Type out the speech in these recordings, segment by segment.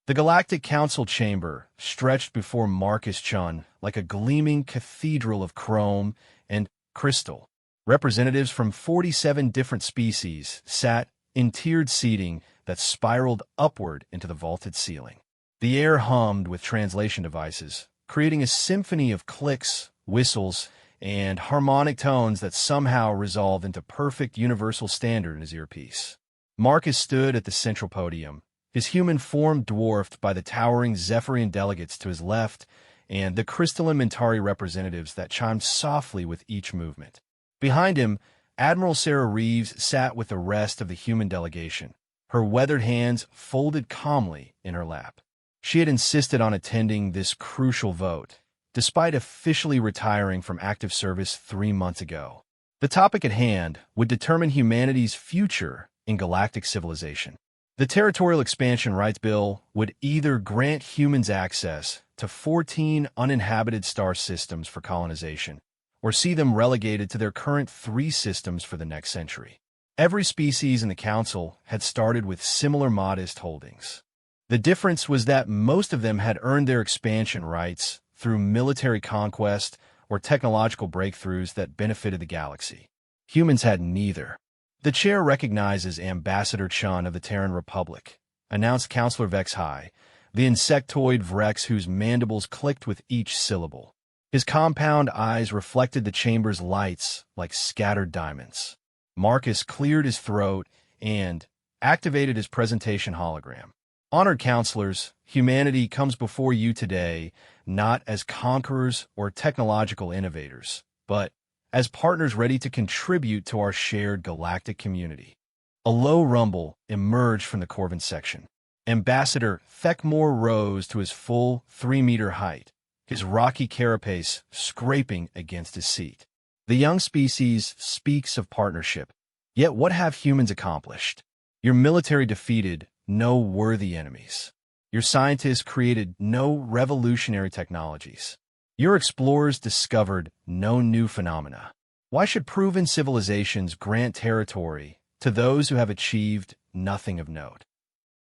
The Galactic Council chamber stretched before Marcus Chun like a gleaming cathedral of chrome and crystal. Representatives from 47 different species sat in tiered seating that spiraled upward into the vaulted ceiling. The air hummed with translation devices, creating a symphony of clicks, whistles, and harmonic tones that somehow resolved into perfect universal standard in his earpiece. Marcus stood at the central podium, his human form dwarfed by the towering Zephyrian delegates to his left and the crystalline Mentari representatives that chimed softly with each movement. Behind him, Admiral Sarah Reeves sat with the rest of the human delegation, her weathered hands folded calmly in her lap. She had insisted on attending this crucial vote, despite officially retiring from active service 3 months ago. The topic at hand would determine humanity's future in galactic civilization. The Territorial Expansion Rights Bill would either grant humans access to 14 uninhabited star systems for colonization, or see them relegated to their current 3 systems for the next century. Every species in the Council had started with similar modest holdings. The difference was that most of them had earned their expansion rights through military conquest or technological breakthroughs that benefited the galaxy. Humans had neither. The chair recognizes Ambassador Chun of the Terran Republic, announced Counselor Vexhai, the insectoid Vrex whose mandibles clicked with each syllable. His compound eyes reflected the chamber's lights like scattered diamonds. Marcus cleared his throat and activated his presentation hologram. Honored counselors, humanity comes before you today not as conquerors or technological innovators, but as partners ready to contribute to our shared galactic community. A low rumble emerged from the Corvin section. Ambassador Thekmore rose to his full 3-meter height, his rocky carapace scraping against his seat. The young species speaks of partnership. Yet what have humans accomplished? Your military defeated no worthy enemies. Your scientists created no revolutionary technologies. Your explorers discovered no new phenomena. Why should proven civilizations grant territory to those who have achieved nothing of note?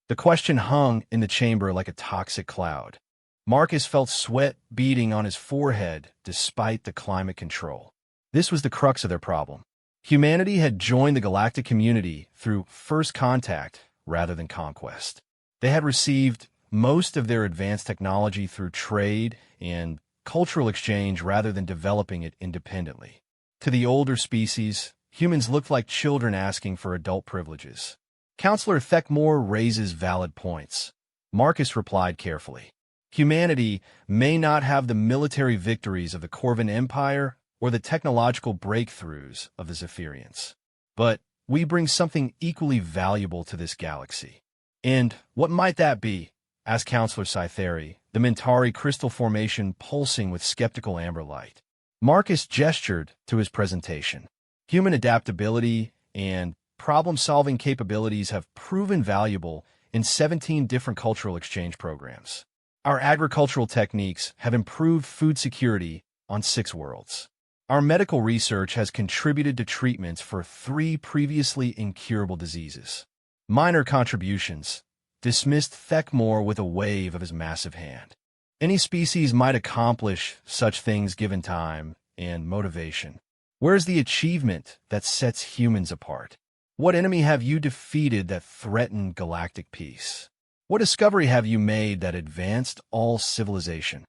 The question hung in the chamber like a toxic cloud. Marcus felt sweat beading on his forehead despite the climate control. This was the crux of their problem. Humanity had joined the galactic community through first contact rather than conquest. They had received most of their advanced technology through trade and cultural exchange rather than developing it independently. To the older species, humans looked like children asking for adult privileges. Counselor Thekmore raises valid points. Marcus replied carefully. Humanity may not have the military victories of the Corvin Empire or the technological breakthroughs of the Zephyrians, but we bring something equally valuable to this galaxy. And what might that be? Asked Counselor Cytheri, the Mentari crystal formation pulsing with skeptical amber light. Marcus gestured to his presentation. Human adaptability and problem-solving capabilities have proven valuable in 17 different cultural exchange programs. Our agricultural techniques have improved food security on 6 worlds. Our medical research has contributed to treatments for 3 previously incurable diseases. Minor contributions, dismissed Thekmore with a wave of his massive hand. Any species might accomplish such things given time and motivation. Where's the achievement that sets humans apart? What enemy have you defeated that threatened galactic peace? What discovery have you made that advanced all civilization?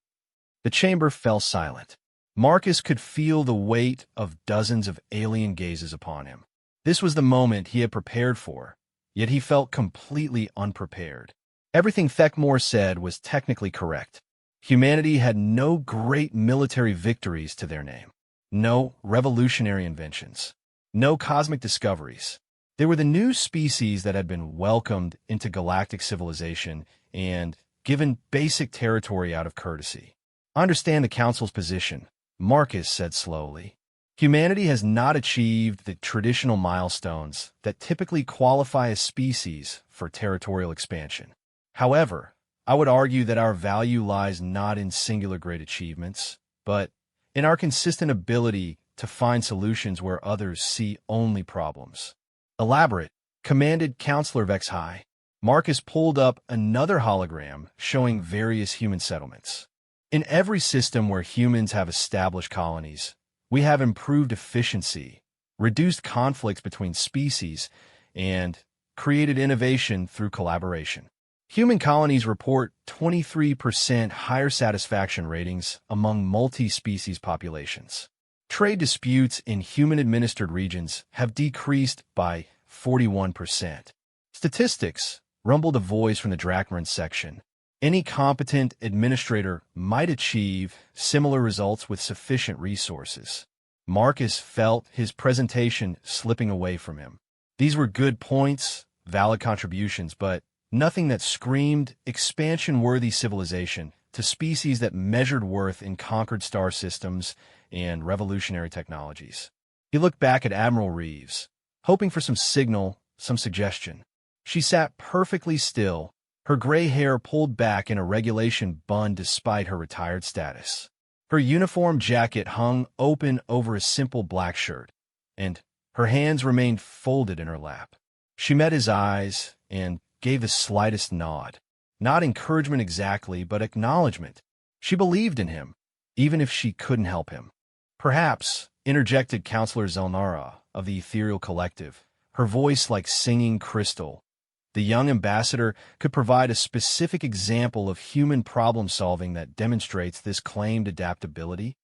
The chamber fell silent. Marcus could feel the weight of dozens of alien gazes upon him. This was the moment he had prepared for, yet he felt completely unprepared. Everything Thekmore said was technically correct. Humanity had no great military victories to their name, no revolutionary inventions, no cosmic discoveries. They were the new species that had been welcomed into galactic civilization and given basic territory out of courtesy. I understand the Council's position, Marcus said slowly. Humanity has not achieved the traditional milestones that typically qualify a species for territorial expansion. However, I would argue that our value lies not in singular great achievements, but in our consistent ability to find solutions where others see only problems. Elaborate, commanded Counselor Vexhai. Marcus pulled up another hologram showing various human settlements. In every system where humans have established colonies, we have improved efficiency, reduced conflicts between species, and created innovation through collaboration. Human colonies report 23% higher satisfaction ratings among multi-species populations. Trade disputes in human-administered regions have decreased by 41%. Statistics rumbled a voice from the Drachmaran section. Any competent administrator might achieve similar results with sufficient resources. Marcus felt his presentation slipping away from him. These were good points, valid contributions, but nothing that screamed expansion-worthy civilization to species that measured worth in conquered star systems and revolutionary technologies. He looked back at Admiral Reeves, hoping for some signal, some suggestion. She sat perfectly still, her gray hair pulled back in a regulation bun despite her retired status. Her uniform jacket hung open over a simple black shirt, and her hands remained folded in her lap. She met his eyes and gave the slightest nod. Not encouragement exactly, but acknowledgement. She believed in him, even if she couldn't help him. Perhaps, interjected Counselor Zelnara of the Ethereal Collective, her voice like singing crystal. The young ambassador could provide a specific example of human problem-solving that demonstrates this claimed adaptability.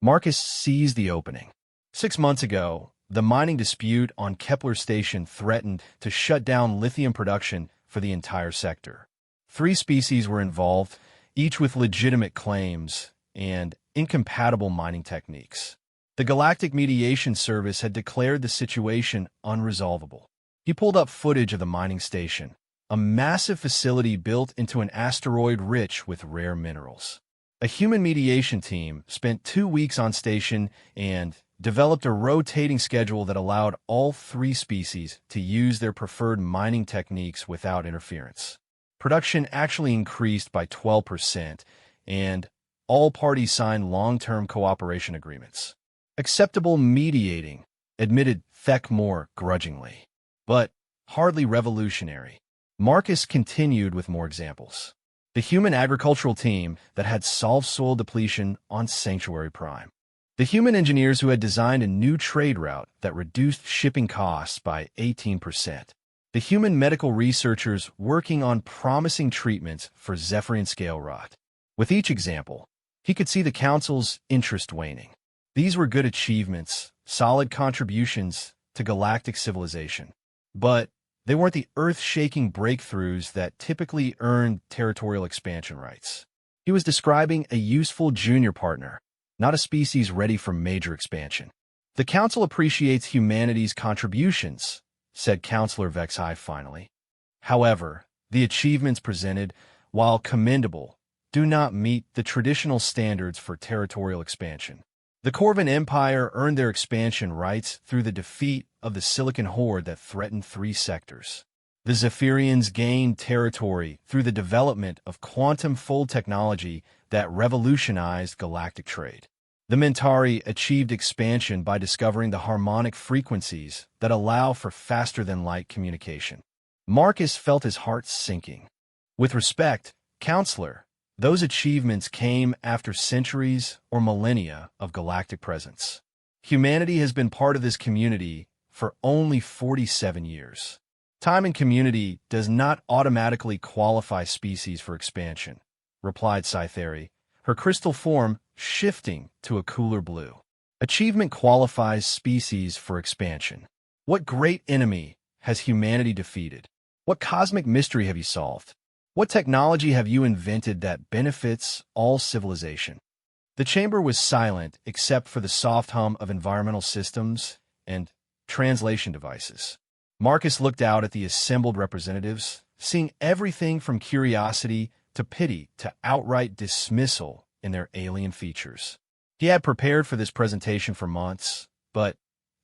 Marcus seized the opening. 6 months ago, the mining dispute on Kepler Station threatened to shut down lithium production for the entire sector. 3 species were involved, each with legitimate claims and incompatible mining techniques. The Galactic Mediation Service had declared the situation unresolvable. He pulled up footage of the mining station, a massive facility built into an asteroid rich with rare minerals. A human mediation team spent 2 weeks on station and developed a rotating schedule that allowed all 3 species to use their preferred mining techniques without interference. Production actually increased by 12%, and all parties signed long-term cooperation agreements. Acceptable mediating, admitted Thekmore grudgingly, but hardly revolutionary. Marcus continued with more examples. The human agricultural team that had solved soil depletion on Sanctuary Prime. The human engineers who had designed a new trade route that reduced shipping costs by 18%. The human medical researchers working on promising treatments for Zephyrian scale rot. With each example, he could see the Council's interest waning. These were good achievements, solid contributions to galactic civilization. But they weren't the earth-shaking breakthroughs that typically earned territorial expansion rights. He was describing a useful junior partner, not a species ready for major expansion. The Council appreciates humanity's contributions, said Counselor Vexhi finally. However, the achievements presented, while commendable, do not meet the traditional standards for territorial expansion. The Corvin Empire earned their expansion rights through the defeat of the Silicon Horde that threatened 3 sectors. The Zephyrians gained territory through the development of quantum fold technology that revolutionized galactic trade. The Mentari achieved expansion by discovering the harmonic frequencies that allow for faster-than-light communication. Marcus felt his heart sinking. With respect, Counselor, those achievements came after centuries or millennia of galactic presence. Humanity has been part of this community for only 47 years. Time and community does not automatically qualify species for expansion, replied Cytheri, her crystal form shifting to a cooler blue. Achievement qualifies species for expansion. What great enemy has humanity defeated? What cosmic mystery have you solved? What technology have you invented that benefits all civilization? The chamber was silent except for the soft hum of environmental systems and translation devices. Marcus looked out at the assembled representatives, seeing everything from curiosity to pity to outright dismissal in their alien features. He had prepared for this presentation for months, but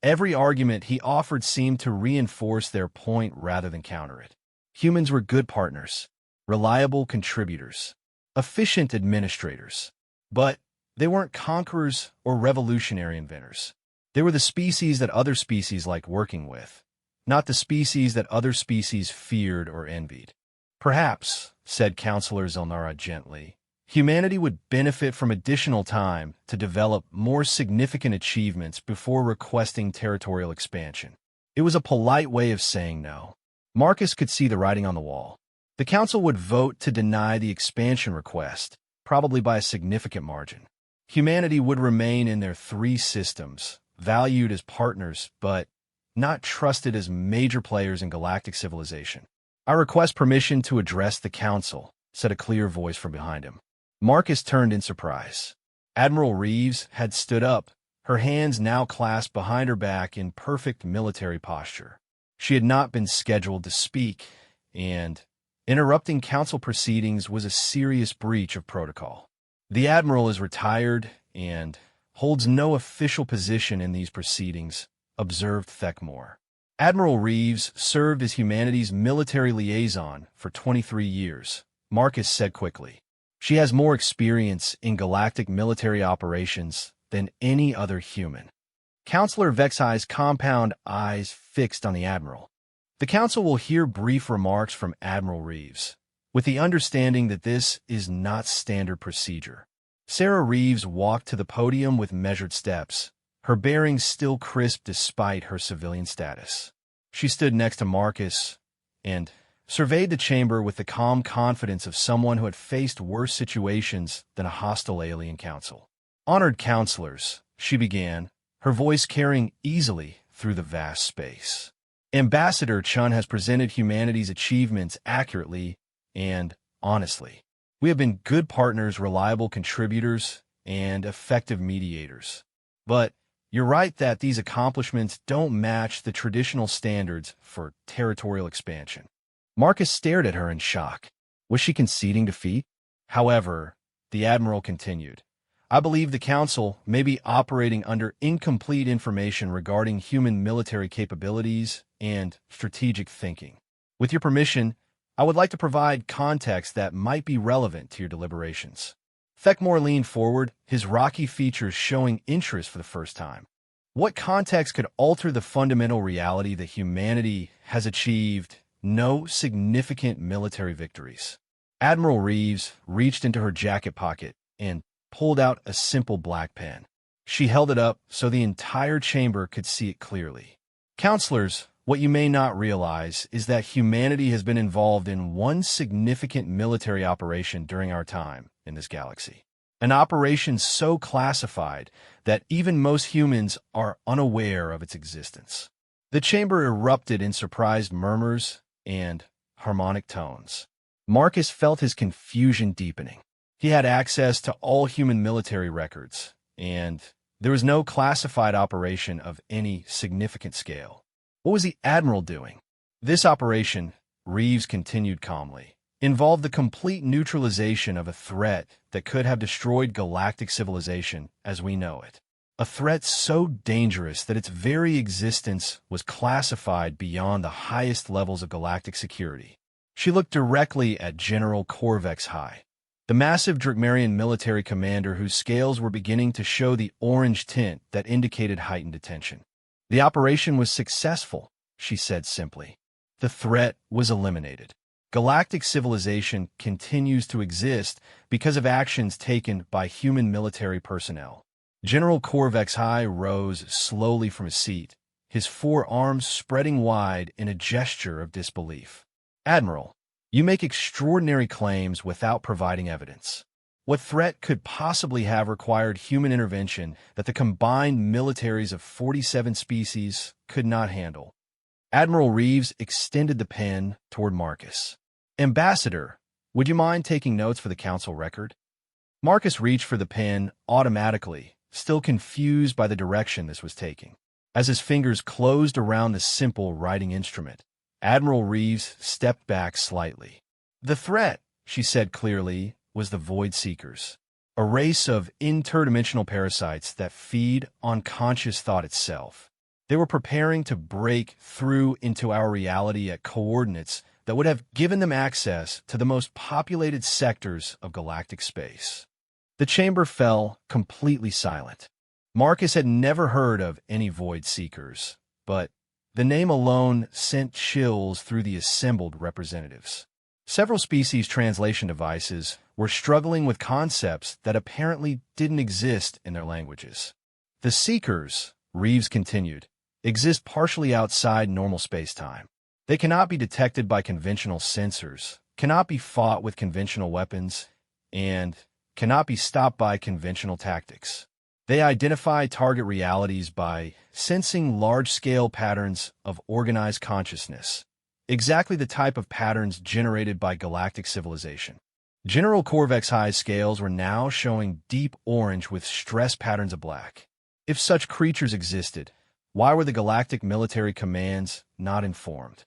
every argument he offered seemed to reinforce their point rather than counter it. Humans were good partners, reliable contributors, efficient administrators, but they weren't conquerors or revolutionary inventors. They were the species that other species liked working with, not the species that other species feared or envied. Perhaps, said Counselor Zelnara gently, humanity would benefit from additional time to develop more significant achievements before requesting territorial expansion. It was a polite way of saying no. Marcus could see the writing on the wall. The council would vote to deny the expansion request, probably by a significant margin. Humanity would remain in their three systems, valued as partners, but not trusted as major players in galactic civilization. I request permission to address the council, said a clear voice from behind him. Marcus turned in surprise. Admiral Reeves had stood up, her hands now clasped behind her back in perfect military posture. She had not been scheduled to speak, and interrupting council proceedings was a serious breach of protocol. The Admiral is retired and holds no official position in these proceedings, observed Thekmore. Admiral Reeves served as humanity's military liaison for 23 years, Marcus said quickly. She has more experience in galactic military operations than any other human. Counselor Vexai's compound eyes fixed on the Admiral. The Council will hear brief remarks from Admiral Reeves, with the understanding that this is not standard procedure. Sarah Reeves walked to the podium with measured steps, her bearings still crisp despite her civilian status. She stood next to Marcus and surveyed the chamber with the calm confidence of someone who had faced worse situations than a hostile alien council. Honored counselors, she began, her voice carrying easily through the vast space. Ambassador Chun has presented humanity's achievements accurately and honestly. We have been good partners, reliable contributors, and effective mediators. But you're right that these accomplishments don't match the traditional standards for territorial expansion. Marcus stared at her in shock. Was she conceding defeat? However, the Admiral continued, I believe the Council may be operating under incomplete information regarding human military capabilities and strategic thinking. With your permission, I would like to provide context that might be relevant to your deliberations. Thekmore leaned forward, his rocky features showing interest for the first time. What context could alter the fundamental reality that humanity has achieved no significant military victories? Admiral Reeves reached into her jacket pocket and pulled out a simple black pen. She held it up so the entire chamber could see it clearly. Counselors, what you may not realize is that humanity has been involved in one significant military operation during our time in this galaxy. An operation so classified that even most humans are unaware of its existence. The chamber erupted in surprised murmurs and harmonic tones. Marcus felt his confusion deepening. He had access to all human military records, and there was no classified operation of any significant scale. What was the Admiral doing? This operation, Reeves continued calmly, involved the complete neutralization of a threat that could have destroyed galactic civilization as we know it. A threat so dangerous that its very existence was classified beyond the highest levels of galactic security. She looked directly at General Corvex High, the massive Drakmarian military commander whose scales were beginning to show the orange tint that indicated heightened attention. The operation was successful, she said simply. The threat was eliminated. Galactic civilization continues to exist because of actions taken by human military personnel. General Corvex High rose slowly from his seat, his forearms spreading wide in a gesture of disbelief. Admiral, you make extraordinary claims without providing evidence. What threat could possibly have required human intervention that the combined militaries of 47 species could not handle? Admiral Reeves extended the pen toward Marcus. Ambassador, would you mind taking notes for the council record? Marcus reached for the pen automatically, still confused by the direction this was taking. As his fingers closed around the simple writing instrument, Admiral Reeves stepped back slightly. The threat, she said clearly, was the Void Seekers, a race of interdimensional parasites that feed on conscious thought itself. They were preparing to break through into our reality at coordinates that would have given them access to the most populated sectors of galactic space. The chamber fell completely silent. Marcus had never heard of any Void Seekers, but the name alone sent chills through the assembled representatives. Several species translation devices were struggling with concepts that apparently didn't exist in their languages. The Seekers, Reeves continued, exist partially outside normal space-time. They cannot be detected by conventional sensors, cannot be fought with conventional weapons, and cannot be stopped by conventional tactics. They identify target realities by sensing large-scale patterns of organized consciousness, exactly the type of patterns generated by galactic civilization. General Korvex's scales were now showing deep orange with stress patterns of black. If such creatures existed, why were the galactic military commands not informed?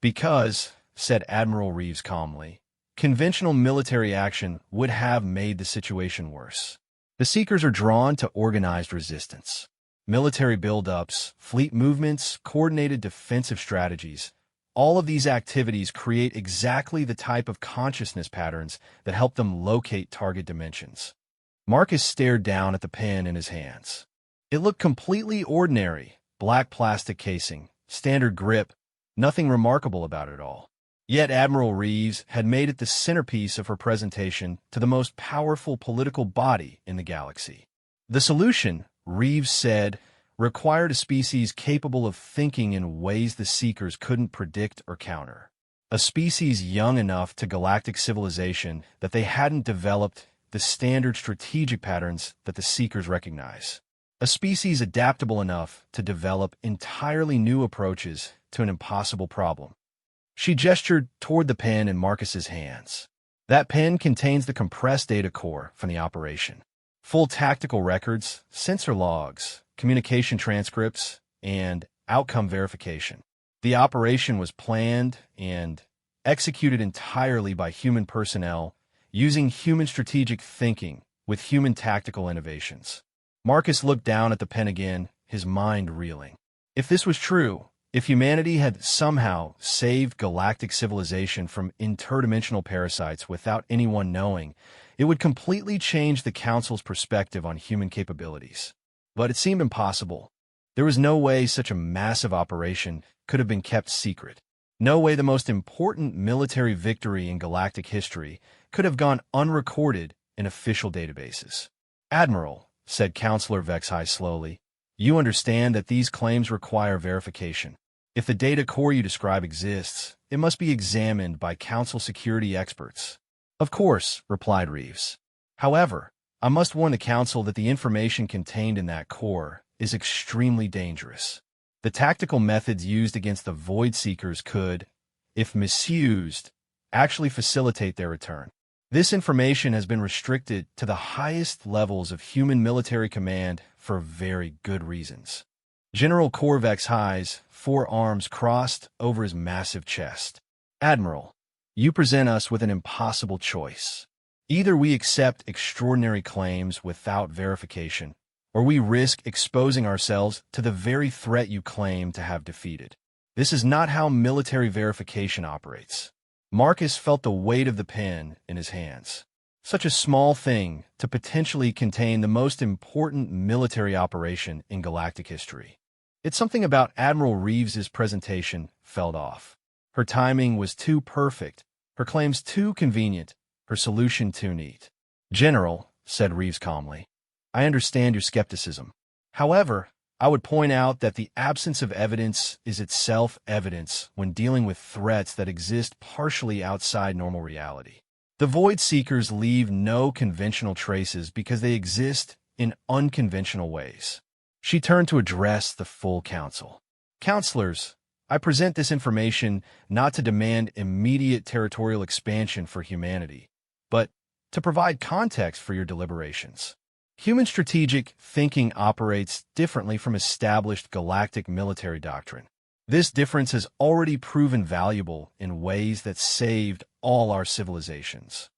Because, said Admiral Reeves calmly, conventional military action would have made the situation worse. The Seekers are drawn to organized resistance. Military buildups, fleet movements, coordinated defensive strategies, all of these activities create exactly the type of consciousness patterns that help them locate target dimensions. Marcus stared down at the pen in his hands. It looked completely ordinary, black plastic casing, standard grip, nothing remarkable about it at all. Yet Admiral Reeves had made it the centerpiece of her presentation to the most powerful political body in the galaxy. The solution, Reeves said, required a species capable of thinking in ways the Seekers couldn't predict or counter. A species young enough to galactic civilization that they hadn't developed the standard strategic patterns that the Seekers recognize. A species adaptable enough to develop entirely new approaches to an impossible problem. She gestured toward the pen in Marcus's hands. That pen contains the compressed data core from the operation. Full tactical records, sensor logs, communication transcripts, and outcome verification. The operation was planned and executed entirely by human personnel, using human strategic thinking with human tactical innovations. Marcus looked down at the pen again, his mind reeling. If this was true, if humanity had somehow saved galactic civilization from interdimensional parasites without anyone knowing, it would completely change the Council's perspective on human capabilities. But it seemed impossible. There was no way such a massive operation could have been kept secret. No way the most important military victory in galactic history could have gone unrecorded in official databases. Admiral, said Counselor Vexhai slowly, you understand that these claims require verification. If the data core you describe exists, it must be examined by Council security experts. Of course, replied Reeves. However, I must warn the Council that the information contained in that core is extremely dangerous. The tactical methods used against the Void Seekers could, if misused, actually facilitate their return. This information has been restricted to the highest levels of human military command for very good reasons. General Korvex's forearms crossed over his massive chest. Admiral, you present us with an impossible choice. Either we accept extraordinary claims without verification, or we risk exposing ourselves to the very threat you claim to have defeated. This is not how military verification operates. Marcus felt the weight of the pen in his hands. Such a small thing to potentially contain the most important military operation in galactic history. It's something about Admiral Reeves's presentation felt off. Her timing was too perfect, her claims too convenient, her solution too neat. General, said Reeves calmly, I understand your skepticism. However, I would point out that the absence of evidence is itself evidence when dealing with threats that exist partially outside normal reality. The Void Seekers leave no conventional traces because they exist in unconventional ways. She turned to address the full council. Counselors, I present this information not to demand immediate territorial expansion for humanity, but to provide context for your deliberations. Human strategic thinking operates differently from established galactic military doctrine. This difference has already proven valuable in ways that saved all our civilizations.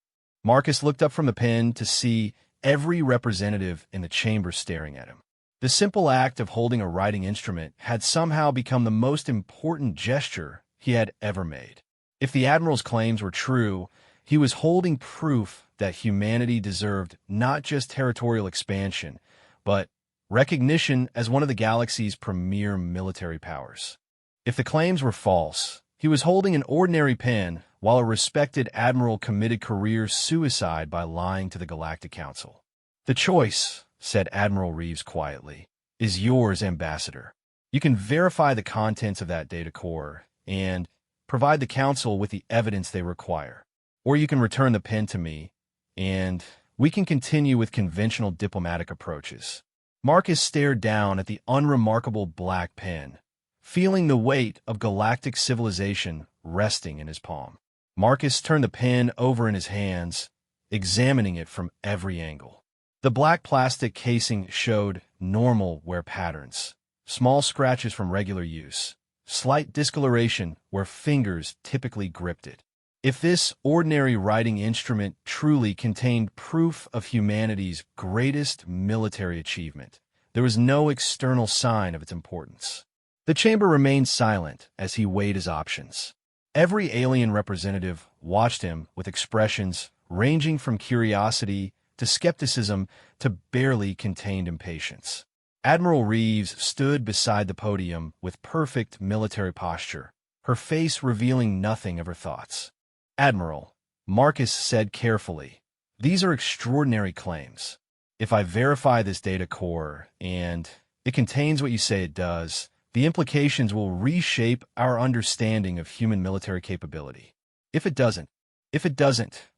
Marcus looked up from the pen to see every representative in the chamber staring at him. The simple act of holding a writing instrument had somehow become the most important gesture he had ever made. If the Admiral's claims were true, he was holding proof that humanity deserved not just territorial expansion, but recognition as one of the galaxy's premier military powers. If the claims were false, he was holding an ordinary pen while a respected admiral committed career suicide by lying to the Galactic Council. "The choice," said Admiral Reeves quietly, "is yours, Ambassador. You can verify the contents of that data core and provide the Council with the evidence they require. Or you can return the pen to me, and we can continue with conventional diplomatic approaches." Marcus stared down at the unremarkable black pen, feeling the weight of galactic civilization resting in his palm. Marcus turned the pen over in his hands, examining it from every angle. The black plastic casing showed normal wear patterns, small scratches from regular use, slight discoloration where fingers typically gripped it. If this ordinary writing instrument truly contained proof of humanity's greatest military achievement, there was no external sign of its importance. The chamber remained silent as he weighed his options. Every alien representative watched him with expressions ranging from curiosity to skepticism to barely contained impatience. Admiral Reeves stood beside the podium with perfect military posture, her face revealing nothing of her thoughts. "Admiral," Marcus said carefully, "these are extraordinary claims. If I verify this data core and it contains what you say it does, the implications will reshape our understanding of human military capability. If it doesn't,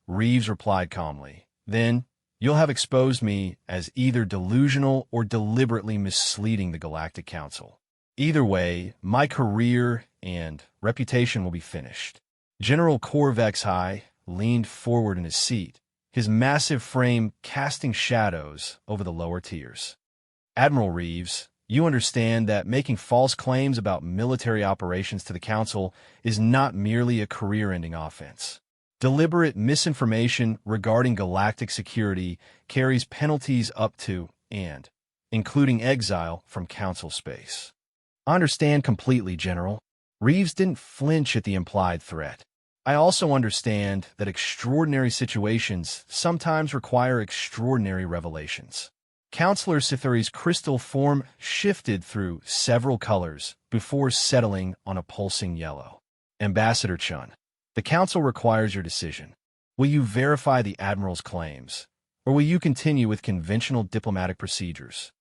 Reeves replied calmly, then you'll have exposed me as either delusional or deliberately misleading the Galactic Council. Either way, my career and reputation will be finished." General Corvex High leaned forward in his seat, his massive frame casting shadows over the lower tiers. "Admiral Reeves, you understand that making false claims about military operations to the Council is not merely a career-ending offense. Deliberate misinformation regarding galactic security carries penalties up to and including exile from Council space." "I understand completely, General." Reeves didn't flinch at the implied threat. "I also understand that extraordinary situations sometimes require extraordinary revelations." Counselor Sithuri's crystal form shifted through several colors before settling on a pulsing yellow. "Ambassador Chun, the Council requires your decision. Will you verify the Admiral's claims, or will you continue with conventional diplomatic procedures?"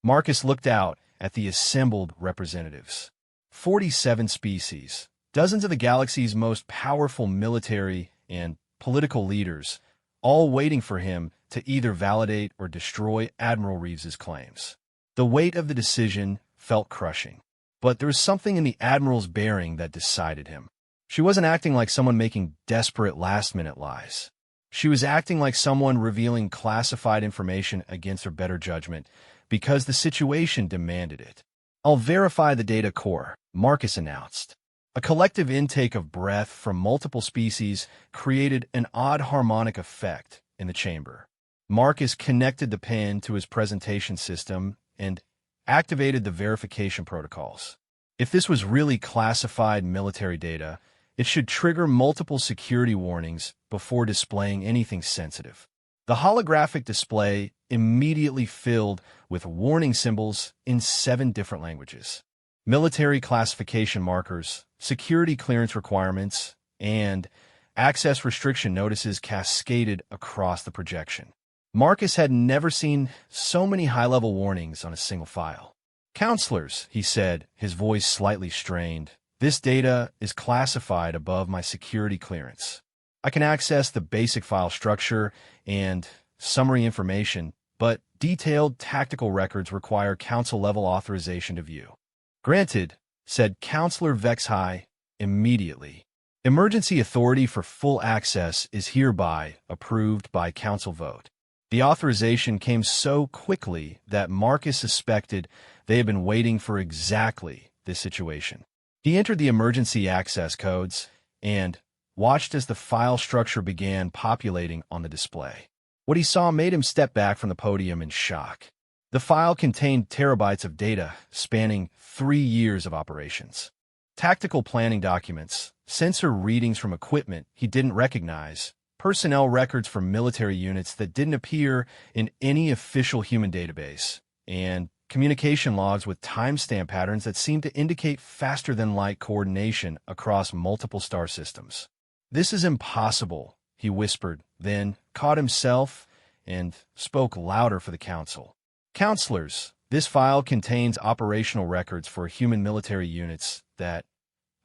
Marcus looked out at the assembled representatives. 47 species, dozens of the galaxy's most powerful military and political leaders, all waiting for him to either validate or destroy Admiral Reeves's claims. The weight of the decision felt crushing, but there was something in the Admiral's bearing that decided him. She wasn't acting like someone making desperate last-minute lies. She was acting like someone revealing classified information against her better judgment because the situation demanded it. "I'll verify the data core," Marcus announced. A collective intake of breath from multiple species created an odd harmonic effect in the chamber. Marcus connected the pen to his presentation system and activated the verification protocols. If this was really classified military data, it should trigger multiple security warnings before displaying anything sensitive. The holographic display immediately filled with warning symbols in 7 different languages. Military classification markers, security clearance requirements, and access restriction notices cascaded across the projection. Marcus had never seen so many high-level warnings on a single file. "Counselors," he said, his voice slightly strained, "this data is classified above my security clearance. I can access the basic file structure and summary information, but detailed tactical records require Council-level authorization to view." "Granted," said Counselor Vex High immediately. "Emergency authority for full access is hereby approved by Council vote." The authorization came so quickly that Marcus suspected they had been waiting for exactly this situation. He entered the emergency access codes and watched as the file structure began populating on the display. What he saw made him step back from the podium in shock. The file contained terabytes of data spanning 3 years of operations. Tactical planning documents, sensor readings from equipment he didn't recognize, personnel records from military units that didn't appear in any official human database, and communication logs with timestamp patterns that seemed to indicate faster-than-light coordination across multiple star systems. "This is impossible," he whispered, then caught himself and spoke louder for the council. "Counselors, this file contains operational records for human military units that,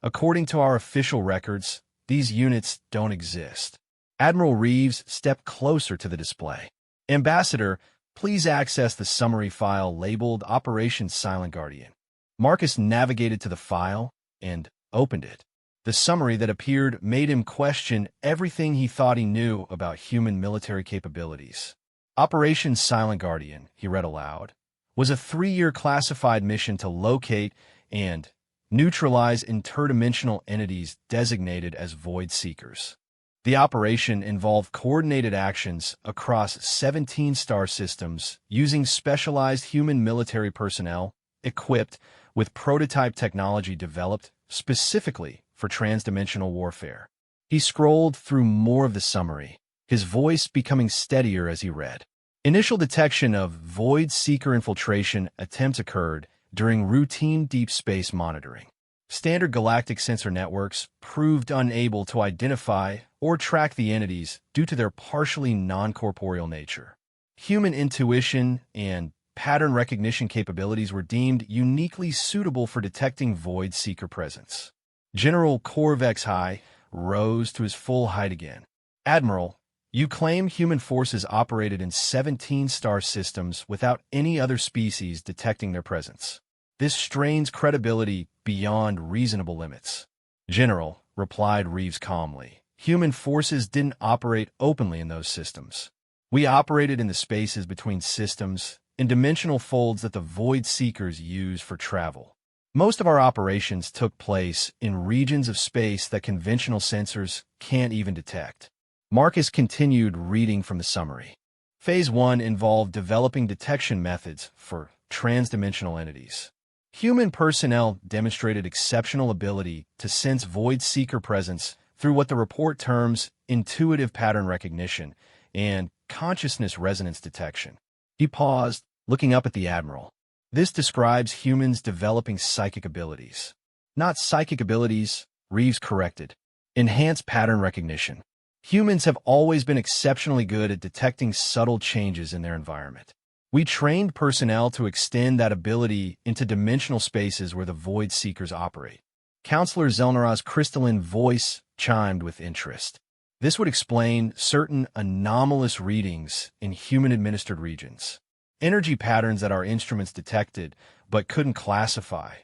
according to our official records, these units don't exist." Admiral Reeves stepped closer to the display. "Ambassador, please access the summary file labeled Operation Silent Guardian." Marcus navigated to the file and opened it. The summary that appeared made him question everything he thought he knew about human military capabilities. "Operation Silent Guardian," he read aloud, "was a 3-year classified mission to locate and neutralize interdimensional entities designated as Void Seekers. The operation involved coordinated actions across 17 star systems using specialized human military personnel equipped with prototype technology developed specifically for transdimensional warfare." He scrolled through more of the summary, his voice becoming steadier as he read. "Initial detection of Void Seeker infiltration attempts occurred during routine deep space monitoring. Standard galactic sensor networks proved unable to identify or track the entities due to their partially non-corporeal nature. Human intuition and pattern recognition capabilities were deemed uniquely suitable for detecting Void Seeker presence." General Corvex High rose to his full height again. "Admiral, you claim human forces operated in 17 star systems without any other species detecting their presence. This strains credibility beyond reasonable limits." "General," replied Reeves calmly, "human forces didn't operate openly in those systems. We operated in the spaces between systems, in dimensional folds that the Void Seekers use for travel. Most of our operations took place in regions of space that conventional sensors can't even detect." Marcus continued reading from the summary. "Phase 1 involved developing detection methods for transdimensional entities. Human personnel demonstrated exceptional ability to sense Void Seeker presence through what the report terms intuitive pattern recognition and consciousness resonance detection." He paused, looking up at the Admiral. "This describes humans developing psychic abilities." "Not psychic abilities," Reeves corrected. "Enhanced pattern recognition. Humans have always been exceptionally good at detecting subtle changes in their environment. We trained personnel to extend that ability into dimensional spaces where the Void Seekers operate." Counselor Zelnar's crystalline voice chimed with interest. "This would explain certain anomalous readings in human-administered regions. Energy patterns that our instruments detected but couldn't classify."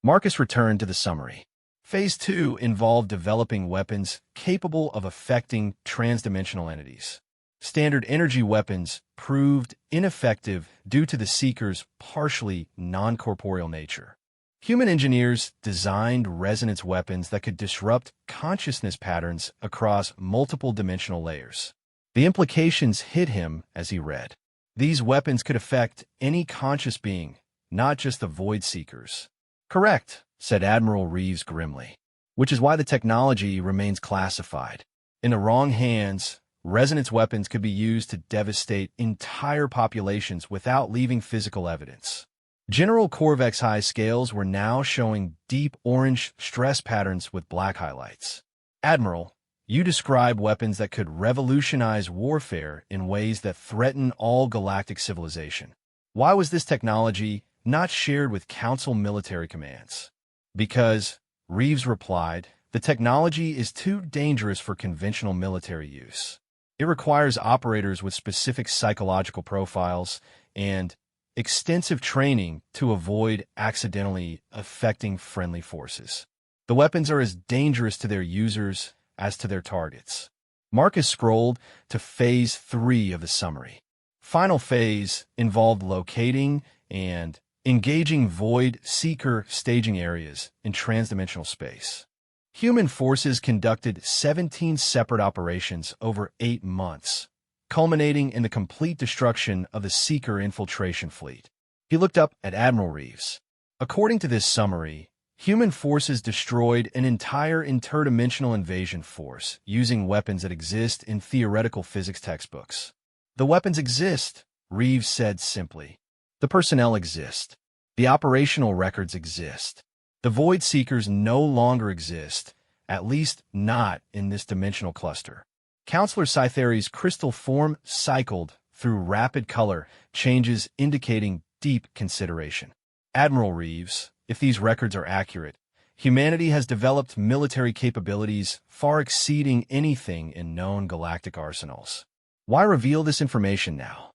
Marcus returned to the summary. "Phase 2 involved developing weapons capable of affecting transdimensional entities. Standard energy weapons proved ineffective due to the Seekers' partially non-corporeal nature. Human engineers designed resonance weapons that could disrupt consciousness patterns across multiple dimensional layers." The implications hit him as he read. These weapons could affect any conscious being, not just the Void Seekers. "Correct," said Admiral Reeves grimly, "which is why the technology remains classified. In the wrong hands, resonance weapons could be used to devastate entire populations without leaving physical evidence." General Corvex High scales were now showing deep orange stress patterns with black highlights. "Admiral, you describe weapons that could revolutionize warfare in ways that threaten all galactic civilization. Why was this technology not shared with Council military commands?" "Because," Reeves replied, "the technology is too dangerous for conventional military use. It requires operators with specific psychological profiles and extensive training to avoid accidentally affecting friendly forces. The weapons are as dangerous to their users as to their targets." Marcus scrolled to Phase 3 of the summary. Final phase involved locating and engaging Void Seeker staging areas in transdimensional space. Human forces conducted 17 separate operations over 8 months, culminating in the complete destruction of the Seeker infiltration fleet. He looked up at Admiral Reeves. "According to this summary, human forces destroyed an entire interdimensional invasion force using weapons that exist in theoretical physics textbooks." "The weapons exist," Reeves said simply. "The personnel exist. The operational records exist. The Void Seekers no longer exist, at least not in this dimensional cluster. Counselor Cythere's crystal form cycled through rapid color changes indicating deep consideration. Admiral Reeves, if these records are accurate, humanity has developed military capabilities far exceeding anything in known galactic arsenals. Why reveal this information now?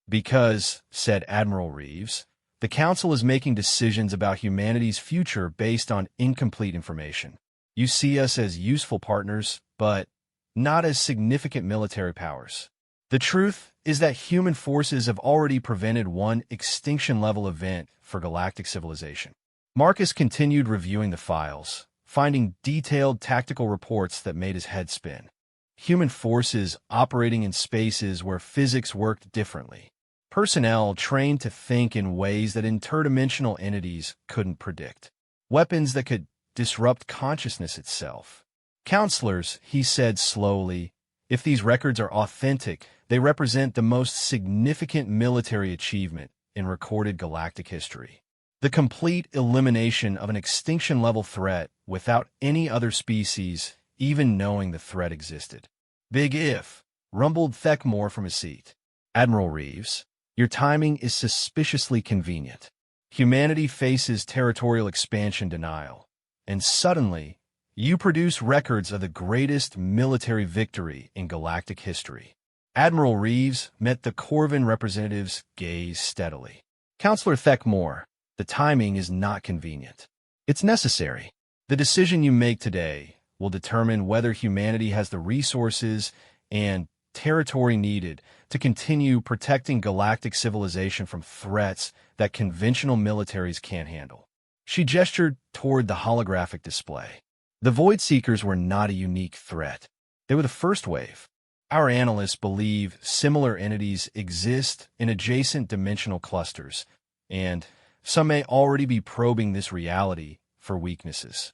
Because, said Admiral Reeves, the Council is making decisions about humanity's future based on incomplete information. You see us as useful partners, but not as significant military powers. The truth is that human forces have already prevented one extinction-level event for galactic civilization. Marcus continued reviewing the files, finding detailed tactical reports that made his head spin. Human forces operating in spaces where physics worked differently. Personnel trained to think in ways that interdimensional entities couldn't predict. Weapons that could disrupt consciousness itself. Counselors, he said slowly, if these records are authentic, they represent the most significant military achievement in recorded galactic history. The complete elimination of an extinction-level threat without any other species even knowing the threat existed. Big if, rumbled Thekmore from his seat. Admiral Reeves, your timing is suspiciously convenient. Humanity faces territorial expansion denial, and suddenly, you produce records of the greatest military victory in galactic history. Admiral Reeves met the Corvin representative's gaze steadily. Counselor Thekmore, the timing is not convenient. It's necessary. The decision you make today will determine whether humanity has the resources and territory needed to continue protecting galactic civilization from threats that conventional militaries can't handle. She gestured toward the holographic display. The Void Seekers were not a unique threat. They were the first wave. Our analysts believe similar entities exist in adjacent dimensional clusters, and some may already be probing this reality for weaknesses.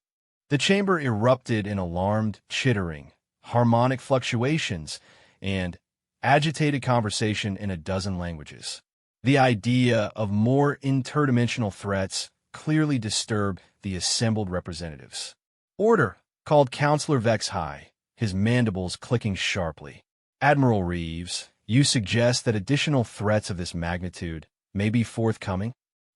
The chamber erupted in alarmed chittering, harmonic fluctuations, and agitated conversation in a dozen languages. The idea of more interdimensional threats clearly disturbed the assembled representatives. Order, called Counselor Vex High, his mandibles clicking sharply. Admiral Reeves, you suggest that additional threats of this magnitude may be forthcoming?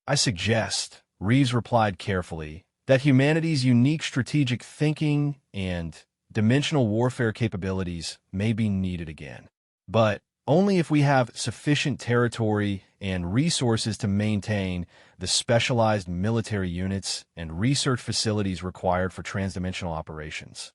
I suggest, Reeves replied carefully, that humanity's unique strategic thinking and dimensional warfare capabilities may be needed again. But only if we have sufficient territory and resources to maintain the specialized military units and research facilities required for transdimensional operations.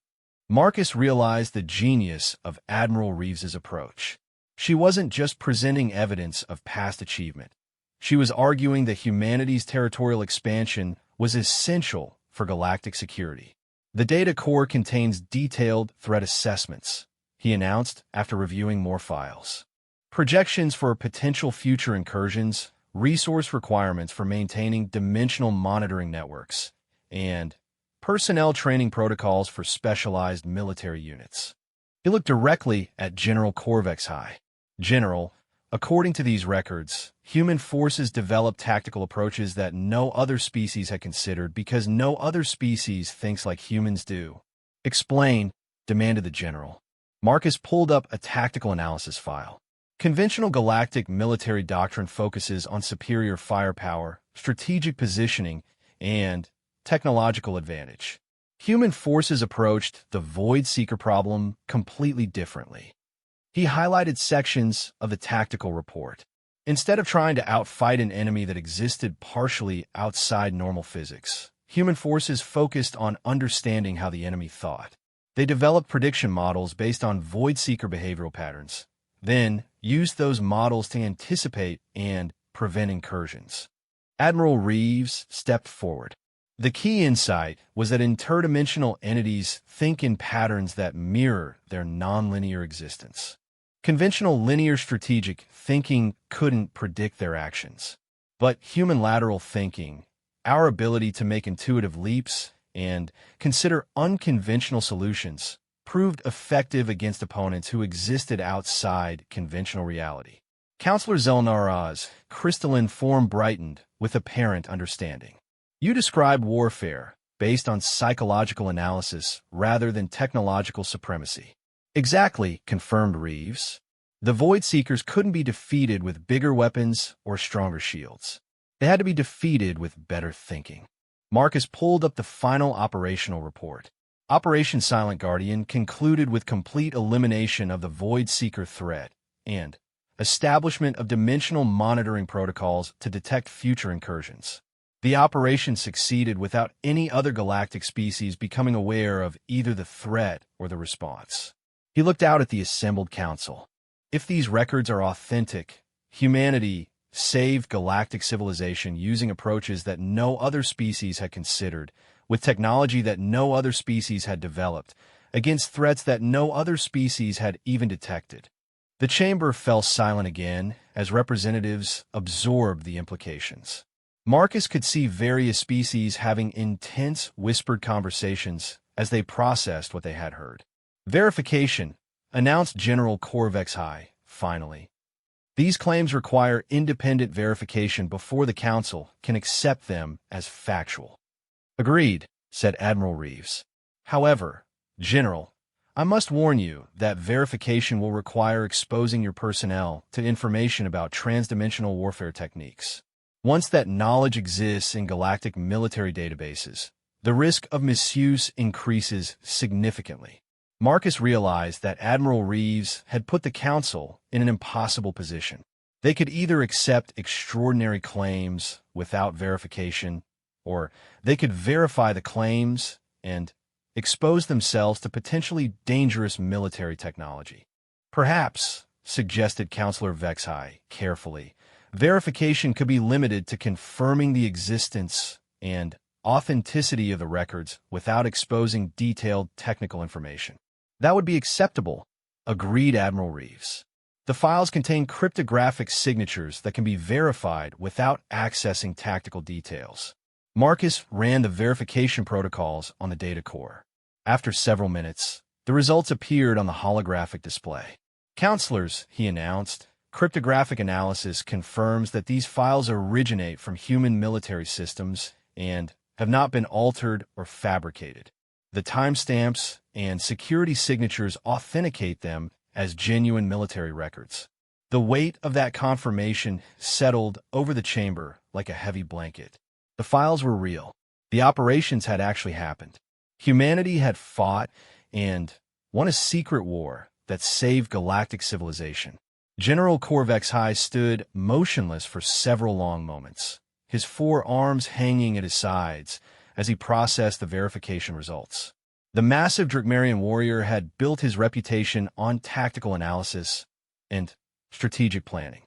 Marcus realized the genius of Admiral Reeves's approach. She wasn't just presenting evidence of past achievement. She was arguing that humanity's territorial expansion was essential for galactic security. The data core contains detailed threat assessments, he announced after reviewing more files. Projections for potential future incursions, resource requirements for maintaining dimensional monitoring networks, and personnel training protocols for specialized military units. He looked directly at General Corvex High. General, according to these records, human forces developed tactical approaches that no other species had considered because no other species thinks like humans do. Explain, demanded the general. Marcus pulled up a tactical analysis file. Conventional galactic military doctrine focuses on superior firepower, strategic positioning, and technological advantage. Human forces approached the Void Seeker problem completely differently. He highlighted sections of the tactical report. Instead of trying to outfight an enemy that existed partially outside normal physics, human forces focused on understanding how the enemy thought. They developed prediction models based on Void Seeker behavioral patterns, then used those models to anticipate and prevent incursions. Admiral Reeves stepped forward. The key insight was that interdimensional entities think in patterns that mirror their nonlinear existence. Conventional linear strategic thinking couldn't predict their actions. But human lateral thinking, our ability to make intuitive leaps and consider unconventional solutions, proved effective against opponents who existed outside conventional reality. Counselor Zelnara's crystalline form brightened with apparent understanding. You describe warfare, based on psychological analysis rather than technological supremacy. Exactly, confirmed Reeves. The Void Seekers couldn't be defeated with bigger weapons or stronger shields. They had to be defeated with better thinking. Marcus pulled up the final operational report. Operation Silent Guardian concluded with complete elimination of the Void Seeker threat and establishment of dimensional monitoring protocols to detect future incursions. The operation succeeded without any other galactic species becoming aware of either the threat or the response. He looked out at the assembled council. If these records are authentic, humanity saved galactic civilization using approaches that no other species had considered, with technology that no other species had developed, against threats that no other species had even detected. The chamber fell silent again as representatives absorbed the implications. Marcus could see various species having intense, whispered conversations as they processed what they had heard. Verification, announced General Corvex High, finally. These claims require independent verification before the Council can accept them as factual. Agreed, said Admiral Reeves. However, General, I must warn you that verification will require exposing your personnel to information about transdimensional warfare techniques. Once that knowledge exists in galactic military databases, the risk of misuse increases significantly. Marcus realized that Admiral Reeves had put the Council in an impossible position. They could either accept extraordinary claims without verification, or they could verify the claims and expose themselves to potentially dangerous military technology. Perhaps, suggested Counselor Vexhai carefully, verification could be limited to confirming the existence and authenticity of the records without exposing detailed technical information. That would be acceptable, agreed Admiral Reeves. The files contain cryptographic signatures that can be verified without accessing tactical details. Marcus ran the verification protocols on the data core. After several minutes, the results appeared on the holographic display. Counselors, he announced, cryptographic analysis confirms that these files originate from human military systems and have not been altered or fabricated. The timestamps and security signatures authenticate them as genuine military records. The weight of that confirmation settled over the chamber like a heavy blanket. The files were real. The operations had actually happened. Humanity had fought and won a secret war that saved galactic civilization. General Corvex High stood motionless for several long moments, his 4 arms hanging at his sides as he processed the verification results. The massive Drakmarian warrior had built his reputation on tactical analysis and strategic planning.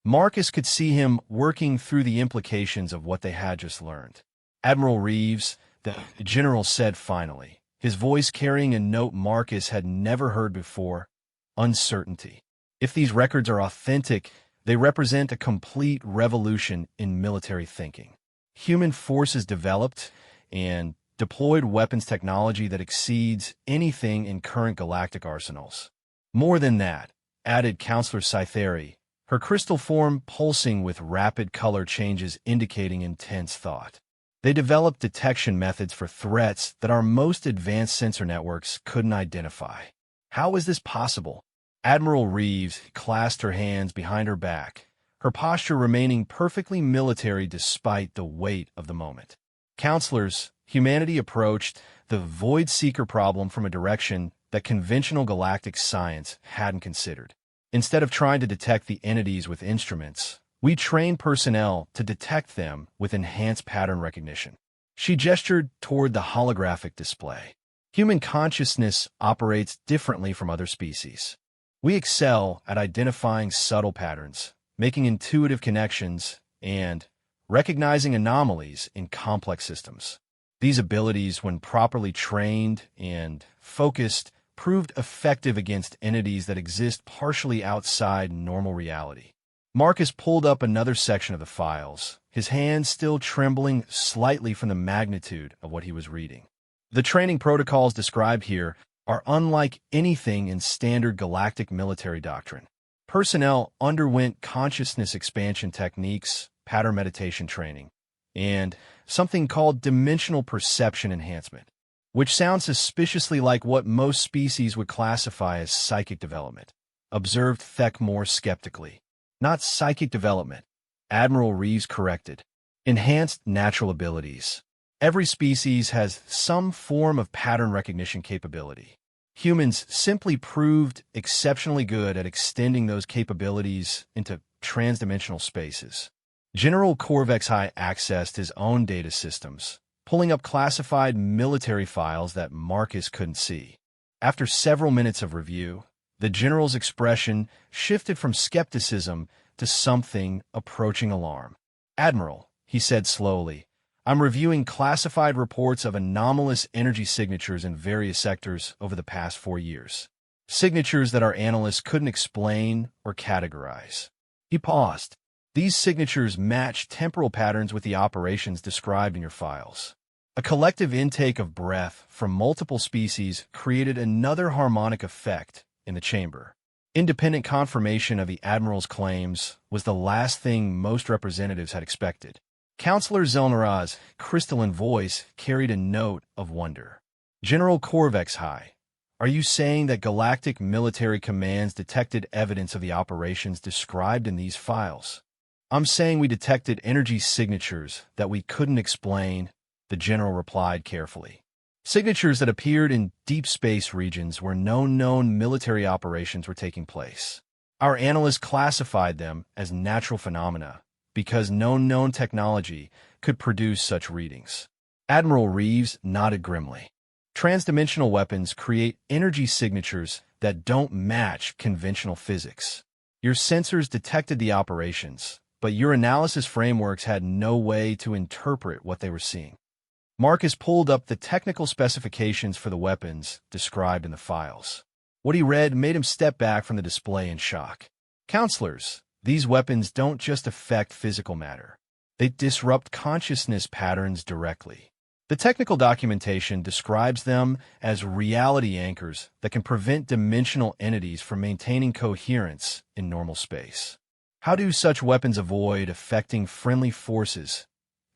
Marcus could see him working through the implications of what they had just learned. Admiral Reeves, the general said finally, his voice carrying a note Marcus had never heard before, uncertainty. If these records are authentic, they represent a complete revolution in military thinking. Human forces developed and deployed weapons technology that exceeds anything in current galactic arsenals. More than that, added Counselor Cytheri, her crystal form pulsing with rapid color changes indicating intense thought. They developed detection methods for threats that our most advanced sensor networks couldn't identify. How is this possible? Admiral Reeves clasped her hands behind her back, her posture remaining perfectly military despite the weight of the moment. Counselors, humanity approached the Void Seeker problem from a direction that conventional galactic science hadn't considered. Instead of trying to detect the entities with instruments, we trained personnel to detect them with enhanced pattern recognition. She gestured toward the holographic display. Human consciousness operates differently from other species. We excel at identifying subtle patterns, making intuitive connections, and recognizing anomalies in complex systems. These abilities, when properly trained and focused, proved effective against entities that exist partially outside normal reality. Marcus pulled up another section of the files, his hands still trembling slightly from the magnitude of what he was reading. The training protocols described here are unlike anything in standard galactic military doctrine. Personnel underwent consciousness expansion techniques, pattern meditation training, and something called dimensional perception enhancement, which sounds suspiciously like what most species would classify as psychic development, observed Thekmore skeptically. Not psychic development, Admiral Reeves corrected. Enhanced natural abilities. Every species has some form of pattern recognition capability. Humans simply proved exceptionally good at extending those capabilities into transdimensional spaces. General Korvexhai accessed his own data systems, pulling up classified military files that Marcus couldn't see. After several minutes of review, the general's expression shifted from skepticism to something approaching alarm. "Admiral," he said slowly, "I'm reviewing classified reports of anomalous energy signatures in various sectors over the past 4 years. Signatures that our analysts couldn't explain or categorize." He paused. "These signatures match temporal patterns with the operations described in your files." A collective intake of breath from multiple species created another harmonic effect in the chamber. Independent confirmation of the Admiral's claims was the last thing most representatives had expected. Counselor Zelnaraz's crystalline voice carried a note of wonder. "General Korvexhai, are you saying that galactic military commands detected evidence of the operations described in these files?" "I'm saying we detected energy signatures that we couldn't explain," the general replied carefully. "Signatures that appeared in deep space regions where no known military operations were taking place. Our analysts classified them as natural phenomena because no known technology could produce such readings." Admiral Reeves nodded grimly. "Transdimensional weapons create energy signatures that don't match conventional physics. Your sensors detected the operations, but your analysis frameworks had no way to interpret what they were seeing." Marcus pulled up the technical specifications for the weapons described in the files. What he read made him step back from the display in shock. "Counselors, these weapons don't just affect physical matter. They disrupt consciousness patterns directly. The technical documentation describes them as reality anchors that can prevent dimensional entities from maintaining coherence in normal space." "How do such weapons avoid affecting friendly forces?"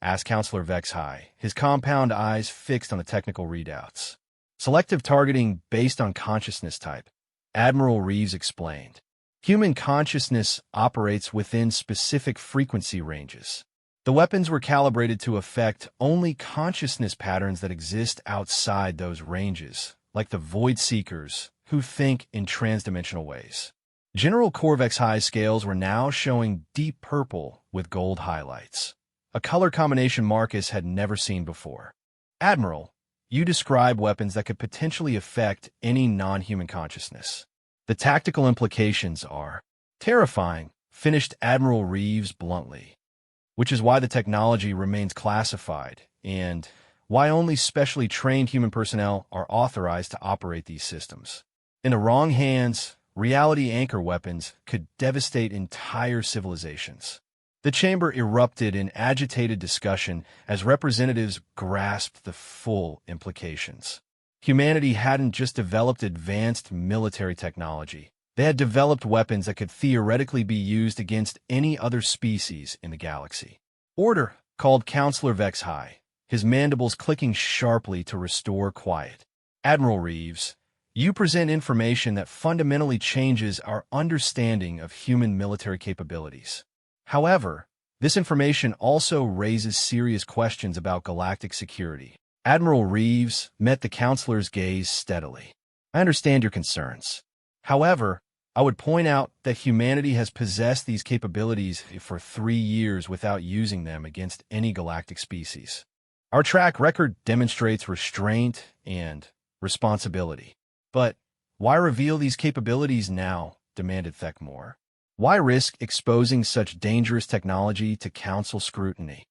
asked Counselor Vexhai, his compound eyes fixed on the technical readouts. "Selective targeting based on consciousness type," Admiral Reeves explained. "Human consciousness operates within specific frequency ranges. The weapons were calibrated to affect only consciousness patterns that exist outside those ranges, like the Void Seekers, who think in transdimensional ways." General Korvexhai's scales were now showing deep purple with gold highlights, a color combination Marcus had never seen before. "Admiral, you describe weapons that could potentially affect any non-human consciousness. The tactical implications are terrifying," finished Admiral Reeves bluntly. "Which is why the technology remains classified, and why only specially trained human personnel are authorized to operate these systems. In the wrong hands, reality anchor weapons could devastate entire civilizations." The chamber erupted in agitated discussion as representatives grasped the full implications. Humanity hadn't just developed advanced military technology. They had developed weapons that could theoretically be used against any other species in the galaxy. "Order," called Counselor Vexhai, his mandibles clicking sharply to restore quiet. "Admiral Reeves, you present information that fundamentally changes our understanding of human military capabilities. However, this information also raises serious questions about galactic security." Admiral Reeves met the counselor's gaze steadily. "I understand your concerns. However, I would point out that humanity has possessed these capabilities for 3 years without using them against any galactic species. Our track record demonstrates restraint and responsibility. But why reveal these capabilities now?" demanded Thekmore. "Why risk exposing such dangerous technology to council scrutiny?"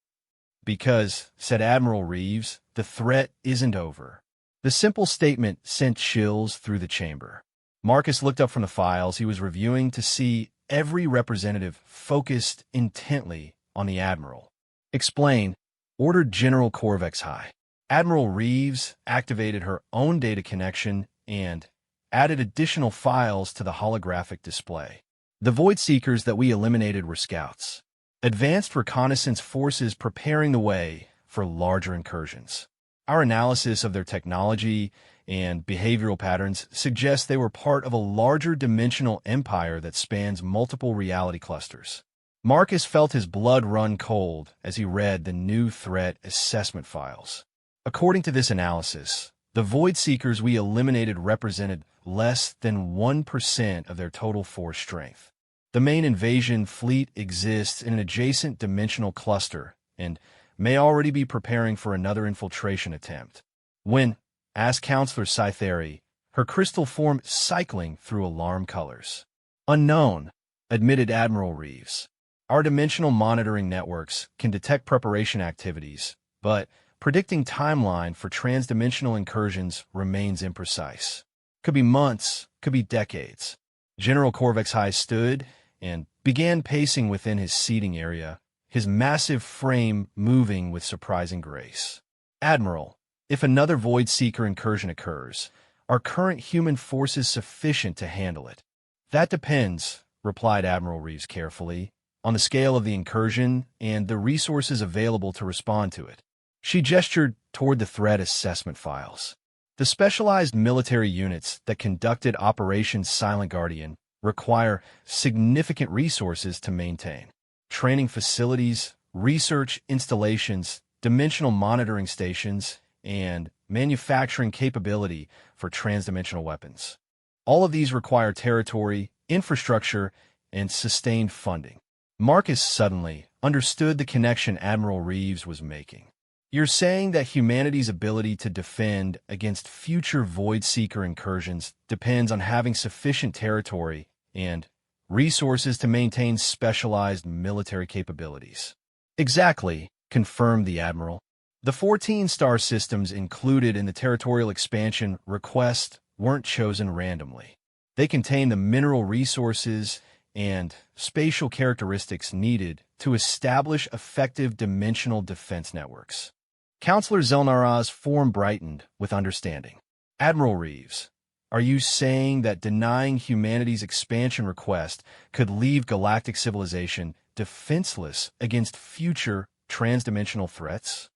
"Because," said Admiral Reeves, "the threat isn't over." The simple statement sent chills through the chamber. Marcus looked up from the files he was reviewing to see every representative focused intently on the Admiral. "Explain," ordered General Korvexhai. Admiral Reeves activated her own data connection and added additional files to the holographic display. "The Void Seekers that we eliminated were scouts. advanced reconnaissance forces preparing the way for larger incursions. Our analysis of their technology and behavioral patterns suggests they were part of a larger dimensional empire that spans multiple reality clusters. Marcus felt his blood run cold as he read the new threat assessment files. According to this analysis, the Void Seekers we eliminated represented less than 1% of their total force strength. The main invasion fleet exists in an adjacent dimensional cluster and may already be preparing for another infiltration attempt. When, asked Counselor Cytheri, her crystal form cycling through alarm colors. Unknown, admitted Admiral Reeves. Our dimensional monitoring networks can detect preparation activities, but predicting timeline for transdimensional incursions remains imprecise. Could be months, could be decades. General Corvex High stood and began pacing within his seating area, his massive frame moving with surprising grace. Admiral, if another Void Seeker incursion occurs, are current human forces sufficient to handle it? That depends, replied Admiral Reeves carefully, on the scale of the incursion and the resources available to respond to it. She gestured toward the threat assessment files. The specialized military units that conducted Operation Silent Guardian require significant resources to maintain. Training facilities, research installations, dimensional monitoring stations, and manufacturing capability for transdimensional weapons. All of these require territory, infrastructure, and sustained funding. Marcus suddenly understood the connection Admiral Reeves was making. You're saying that humanity's ability to defend against future Void Seeker incursions depends on having sufficient territory and resources to maintain specialized military capabilities. Exactly, confirmed the Admiral. The 14 star systems included in the territorial expansion request weren't chosen randomly. They contain the mineral resources and spatial characteristics needed to establish effective dimensional defense networks. Counselor Zelnara's form brightened with understanding. Admiral Reeves, are you saying that denying humanity's expansion request could leave galactic civilization defenseless against future transdimensional threats?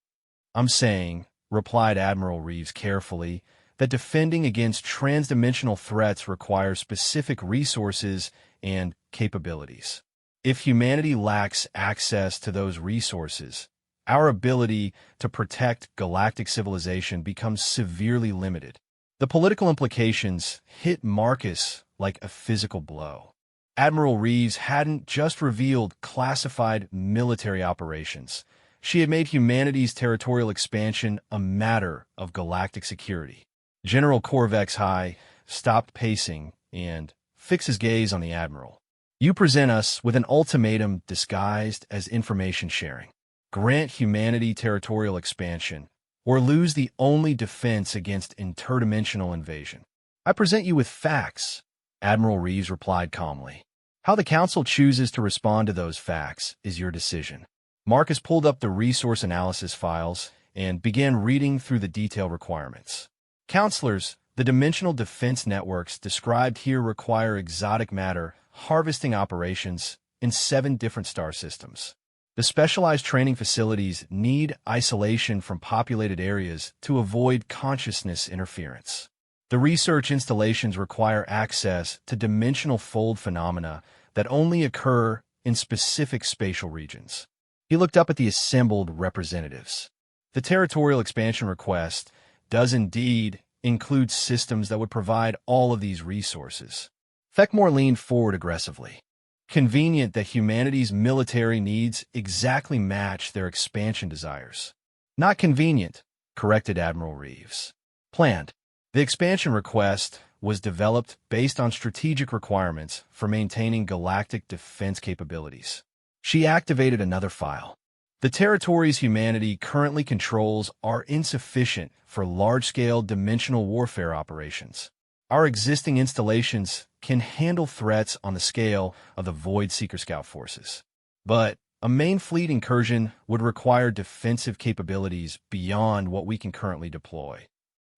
I'm saying, replied Admiral Reeves carefully, that defending against transdimensional threats requires specific resources and capabilities. If humanity lacks access to those resources, our ability to protect galactic civilization becomes severely limited. The political implications hit Marcus like a physical blow. Admiral Reeves hadn't just revealed classified military operations. She had made humanity's territorial expansion a matter of galactic security. General Corvex High stopped pacing and fixed his gaze on the Admiral. You present us with an ultimatum disguised as information sharing. Grant humanity territorial expansion, or lose the only defense against interdimensional invasion. I present you with facts, Admiral Reeves replied calmly. How the Council chooses to respond to those facts is your decision. Marcus pulled up the resource analysis files and began reading through the detailed requirements. Counselors, the dimensional defense networks described here require exotic matter harvesting operations in 7 different star systems. The specialized training facilities need isolation from populated areas to avoid consciousness interference. The research installations require access to dimensional fold phenomena that only occur in specific spatial regions. He looked up at the assembled representatives. The territorial expansion request does indeed include systems that would provide all of these resources. Feckmore leaned forward aggressively. Convenient that humanity's military needs exactly match their expansion desires. Not convenient, corrected Admiral Reeves. Planned. The expansion request was developed based on strategic requirements for maintaining galactic defense capabilities. She activated another file. The territories humanity currently controls are insufficient for large-scale dimensional warfare operations. Our existing installations can handle threats on the scale of the Void Seeker Scout forces. But a main fleet incursion would require defensive capabilities beyond what we can currently deploy.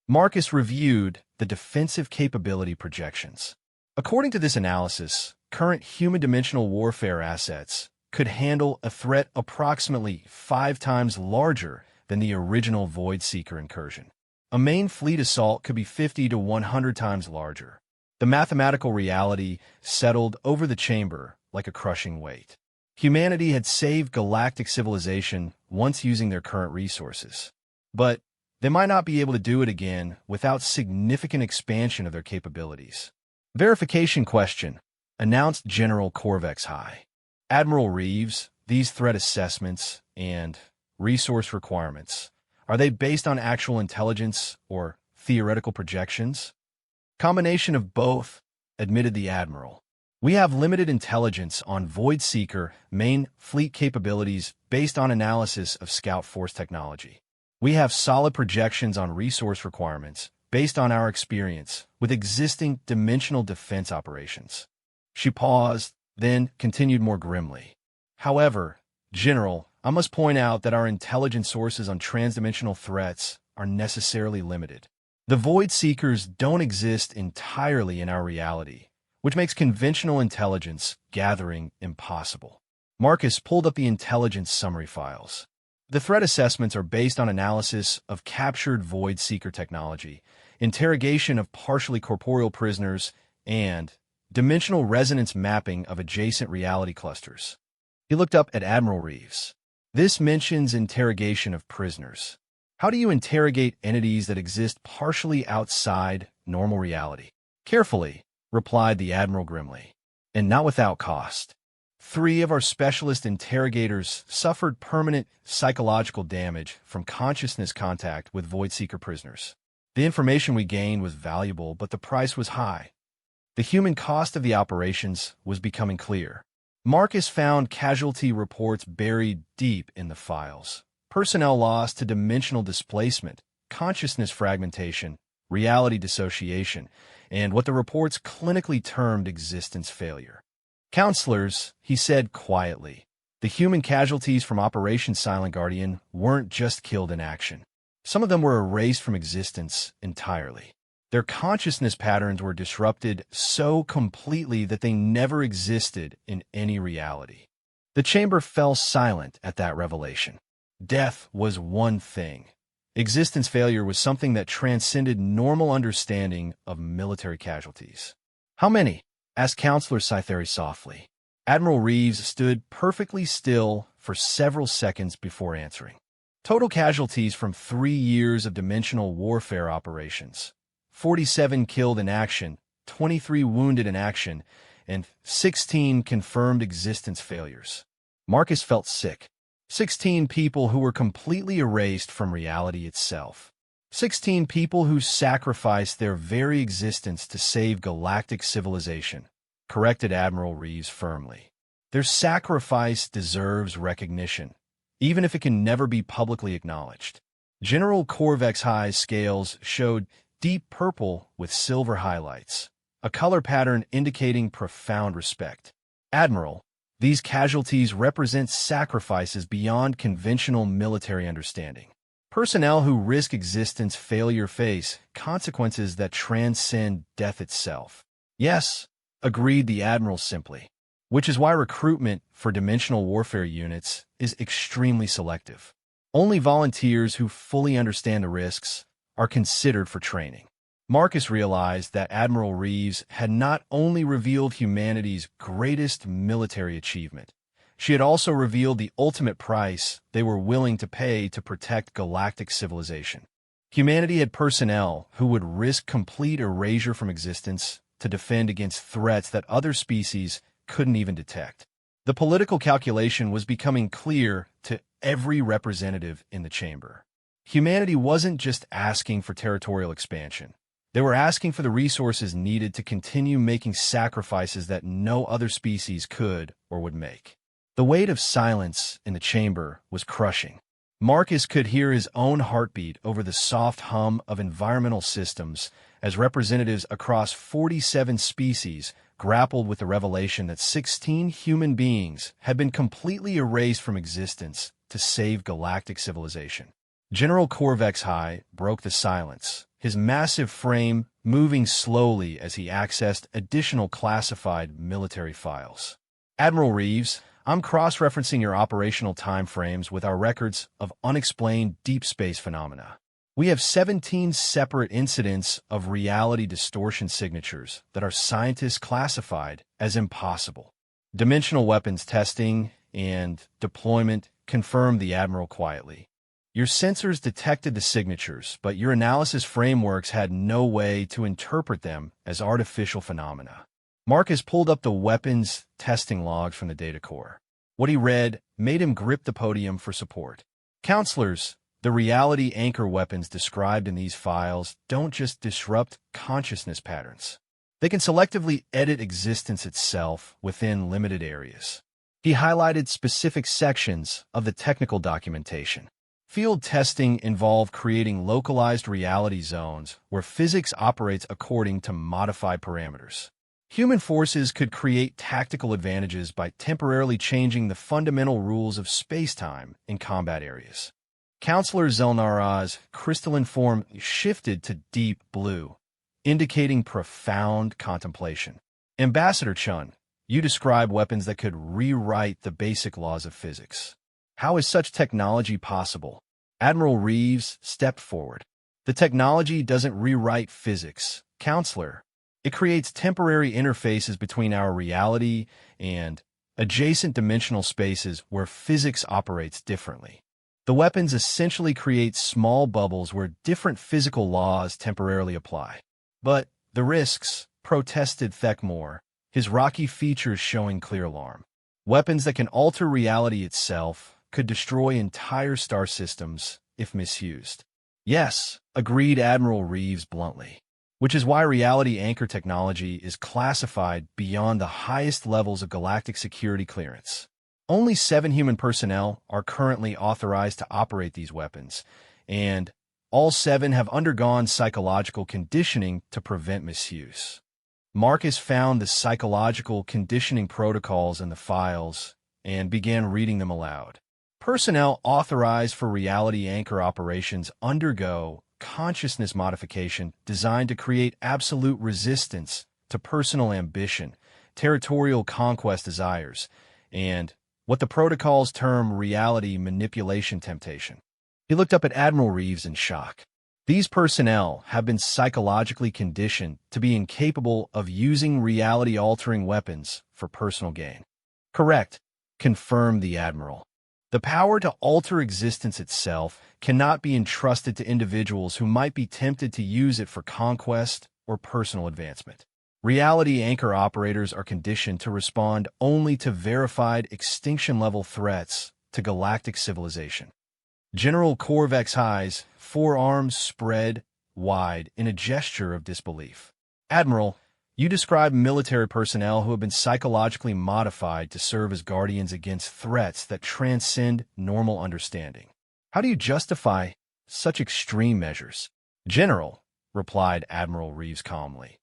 Marcus reviewed the defensive capability projections. According to this analysis, current human dimensional warfare assets could handle a threat approximately 5 times larger than the original Void Seeker incursion. A main fleet assault could be 50 to 100 times larger. The mathematical reality settled over the chamber like a crushing weight. Humanity had saved galactic civilization once using their current resources. But they might not be able to do it again without significant expansion of their capabilities. Verification question, announced General Corvex High. Admiral Reeves, these threat assessments and resource requirements, are they based on actual intelligence or theoretical projections? Combination of both, admitted the Admiral. We have limited intelligence on Void Seeker main fleet capabilities based on analysis of Scout Force technology. We have solid projections on resource requirements based on our experience with existing dimensional defense operations. She paused, then continued more grimly. However, General, I must point out that our intelligence sources on transdimensional threats are necessarily limited. The Void Seekers don't exist entirely in our reality, which makes conventional intelligence gathering impossible. Marcus pulled up the intelligence summary files. The threat assessments are based on analysis of captured Void Seeker technology, interrogation of partially corporeal prisoners, and dimensional resonance mapping of adjacent reality clusters. He looked up at Admiral Reeves. This mentions interrogation of prisoners. How do you interrogate entities that exist partially outside normal reality? Carefully, replied the Admiral grimly, and not without cost. 3 of our specialist interrogators suffered permanent psychological damage from consciousness contact with Void Seeker prisoners. The information we gained was valuable, but the price was high. The human cost of the operations was becoming clear. Marcus found casualty reports buried deep in the files. Personnel loss to dimensional displacement, consciousness fragmentation, reality dissociation, and what the reports clinically termed existence failure. Counselors, he said quietly, the human casualties from Operation Silent Guardian weren't just killed in action. Some of them were erased from existence entirely. Their consciousness patterns were disrupted so completely that they never existed in any reality. The chamber fell silent at that revelation. Death was one thing. Existence failure was something that transcended normal understanding of military casualties. How many? Asked Counselor Cytheri softly. Admiral Reeves stood perfectly still for several seconds before answering. Total casualties from 3 years of dimensional warfare operations. 47 killed in action, 23 wounded in action, and 16 confirmed existence failures. Marcus felt sick. 16 people who were completely erased from reality itself. 16 people who sacrificed their very existence to save galactic civilization, corrected Admiral Reeves firmly. Their sacrifice deserves recognition, even if it can never be publicly acknowledged. General Corvex High's scales showed deep purple with silver highlights, a color pattern indicating profound respect. Admiral, these casualties represent sacrifices beyond conventional military understanding. Personnel who risk existence failure face consequences that transcend death itself. Yes, agreed the Admiral simply, which is why recruitment for dimensional warfare units is extremely selective. Only volunteers who fully understand the risks are considered for training. Marcus realized that Admiral Reeves had not only revealed humanity's greatest military achievement, she had also revealed the ultimate price they were willing to pay to protect galactic civilization. Humanity had personnel who would risk complete erasure from existence to defend against threats that other species couldn't even detect. The political calculation was becoming clear to every representative in the chamber. Humanity wasn't just asking for territorial expansion. They were asking for the resources needed to continue making sacrifices that no other species could or would make. The weight of silence in the chamber was crushing. Marcus could hear his own heartbeat over the soft hum of environmental systems as representatives across 47 species grappled with the revelation that 16 human beings had been completely erased from existence to save galactic civilization. General Corvex High broke the silence, his massive frame moving slowly as he accessed additional classified military files. Admiral Reeves, I'm cross-referencing your operational timeframes with our records of unexplained deep space phenomena. We have 17 separate incidents of reality distortion signatures that our scientists classified as impossible. Dimensional weapons testing and deployment confirmed the Admiral quietly. Your sensors detected the signatures, but your analysis frameworks had no way to interpret them as artificial phenomena. Marcus pulled up the weapons testing logs from the data core. What he read made him grip the podium for support. Counselors, the reality anchor weapons described in these files don't just disrupt consciousness patterns. They can selectively edit existence itself within limited areas. He highlighted specific sections of the technical documentation. Field testing involved creating localized reality zones where physics operates according to modified parameters. Human forces could create tactical advantages by temporarily changing the fundamental rules of space-time in combat areas. Counselor Zelnara's crystalline form shifted to deep blue, indicating profound contemplation. Ambassador Chun, you describe weapons that could rewrite the basic laws of physics. How is such technology possible? Admiral Reeves stepped forward. The technology doesn't rewrite physics, Counselor. It creates temporary interfaces between our reality and adjacent dimensional spaces where physics operates differently. The weapons essentially create small bubbles where different physical laws temporarily apply. But the risks, protested Thekmore, his rocky features showing clear alarm. Weapons that can alter reality itself could destroy entire star systems if misused. Yes, agreed Admiral Reeves bluntly, which is why reality anchor technology is classified beyond the highest levels of galactic security clearance. Only 7 human personnel are currently authorized to operate these weapons, and all 7 have undergone psychological conditioning to prevent misuse. Marcus found the psychological conditioning protocols in the files and began reading them aloud. Personnel authorized for reality anchor operations undergo consciousness modification designed to create absolute resistance to personal ambition, territorial conquest desires, and what the protocols term reality manipulation temptation. He looked up at Admiral Reeves in shock. These personnel have been psychologically conditioned to be incapable of using reality-altering weapons for personal gain. Correct, confirmed the Admiral. The power to alter existence itself cannot be entrusted to individuals who might be tempted to use it for conquest or personal advancement. Reality anchor operators are conditioned to respond only to verified extinction-level threats to galactic civilization. General Korvek's eyes, forearms spread wide in a gesture of disbelief. Admiral, you describe military personnel who have been psychologically modified to serve as guardians against threats that transcend normal understanding. How do you justify such extreme measures? General, replied Admiral Reeves calmly,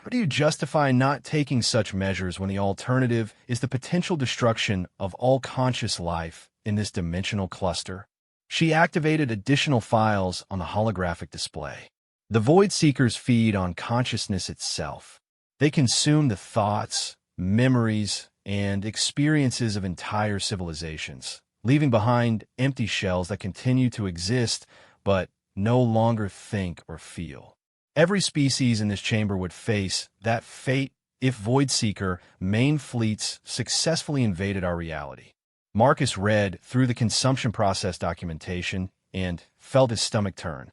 how do you justify not taking such measures when the alternative is the potential destruction of all conscious life in this dimensional cluster? She activated additional files on the holographic display. The Void Seekers feed on consciousness itself. They consume the thoughts, memories, and experiences of entire civilizations, leaving behind empty shells that continue to exist but no longer think or feel. Every species in this chamber would face that fate if Void Seeker main fleets successfully invaded our reality. Marcus read through the consumption process documentation and felt his stomach turn.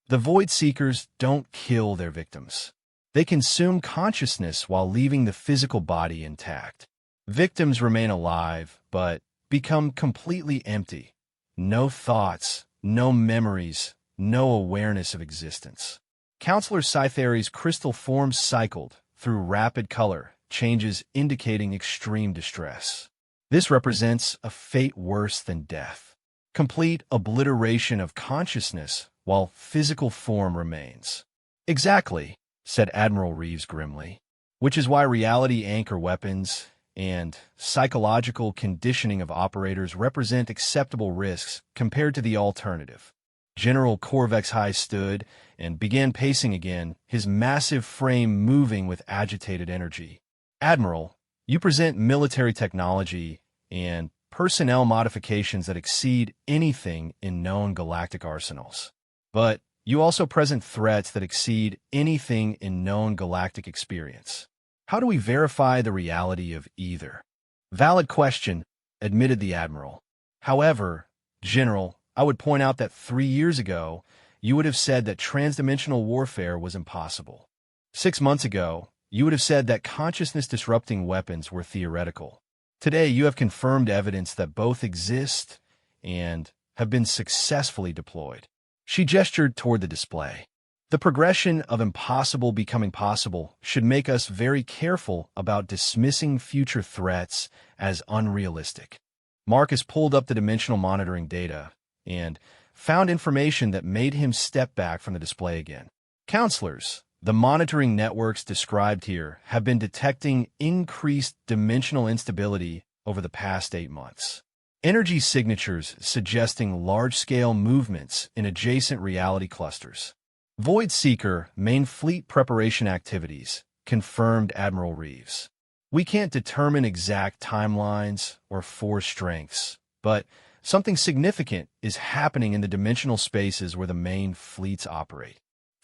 The Void Seekers don't kill their victims. They consume consciousness while leaving the physical body intact. Victims remain alive, but become completely empty. No thoughts, no memories, no awareness of existence. Counselor Cytheri's crystal forms cycled through rapid color changes indicating extreme distress. This represents a fate worse than death. Complete obliteration of consciousness while physical form remains. Exactly, said Admiral Reeves grimly, which is why reality anchor weapons and psychological conditioning of operators represent acceptable risks compared to the alternative. General Korvek's High stood and began pacing again, his massive frame moving with agitated energy. Admiral, you present military technology and personnel modifications that exceed anything in known galactic arsenals. But you also present threats that exceed anything in known galactic experience. How do we verify the reality of either? Valid question, admitted the Admiral. However, General, I would point out that 3 years ago, you would have said that transdimensional warfare was impossible. 6 months ago, you would have said that consciousness-disrupting weapons were theoretical. Today, you have confirmed evidence that both exist and have been successfully deployed. She gestured toward the display. The progression of impossible becoming possible should make us very careful about dismissing future threats as unrealistic. Marcus pulled up the dimensional monitoring data and found information that made him step back from the display again. Counselors, the monitoring networks described here have been detecting increased dimensional instability over the past 8 months. Energy signatures suggesting large-scale movements in adjacent reality clusters. Void Seeker main fleet preparation activities, confirmed Admiral Reeves. We can't determine exact timelines or force strengths, but something significant is happening in the dimensional spaces where the main fleets operate.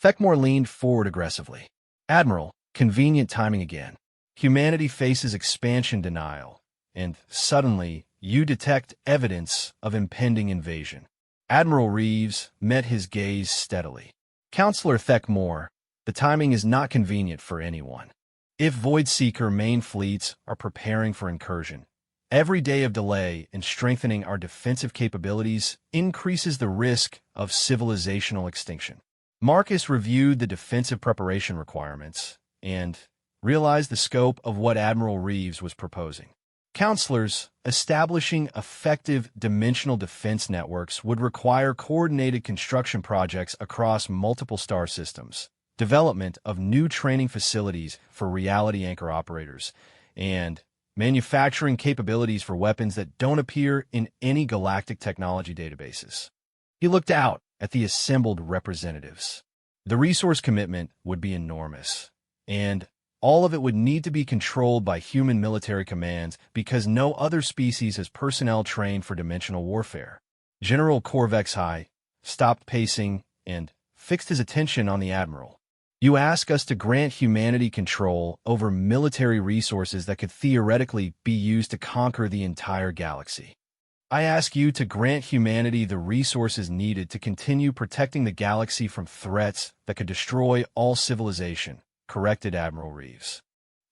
Thekmore leaned forward aggressively. Admiral, convenient timing again. Humanity faces expansion denial, and suddenly you detect evidence of impending invasion. Admiral Reeves met his gaze steadily. Counselor Thekmore, the timing is not convenient for anyone. If Void Seeker main fleets are preparing for incursion, every day of delay in strengthening our defensive capabilities increases the risk of civilizational extinction. Marcus reviewed the defensive preparation requirements and realized the scope of what Admiral Reeves was proposing. Counselors, establishing effective dimensional defense networks would require coordinated construction projects across multiple star systems, development of new training facilities for reality anchor operators, and manufacturing capabilities for weapons that don't appear in any galactic technology databases. He looked out at the assembled representatives. The resource commitment would be enormous, and all of it would need to be controlled by human military commands because no other species has personnel trained for dimensional warfare. General Korvexhai stopped pacing and fixed his attention on the Admiral. You ask us to grant humanity control over military resources that could theoretically be used to conquer the entire galaxy. I ask you to grant humanity the resources needed to continue protecting the galaxy from threats that could destroy all civilization, corrected Admiral Reeves.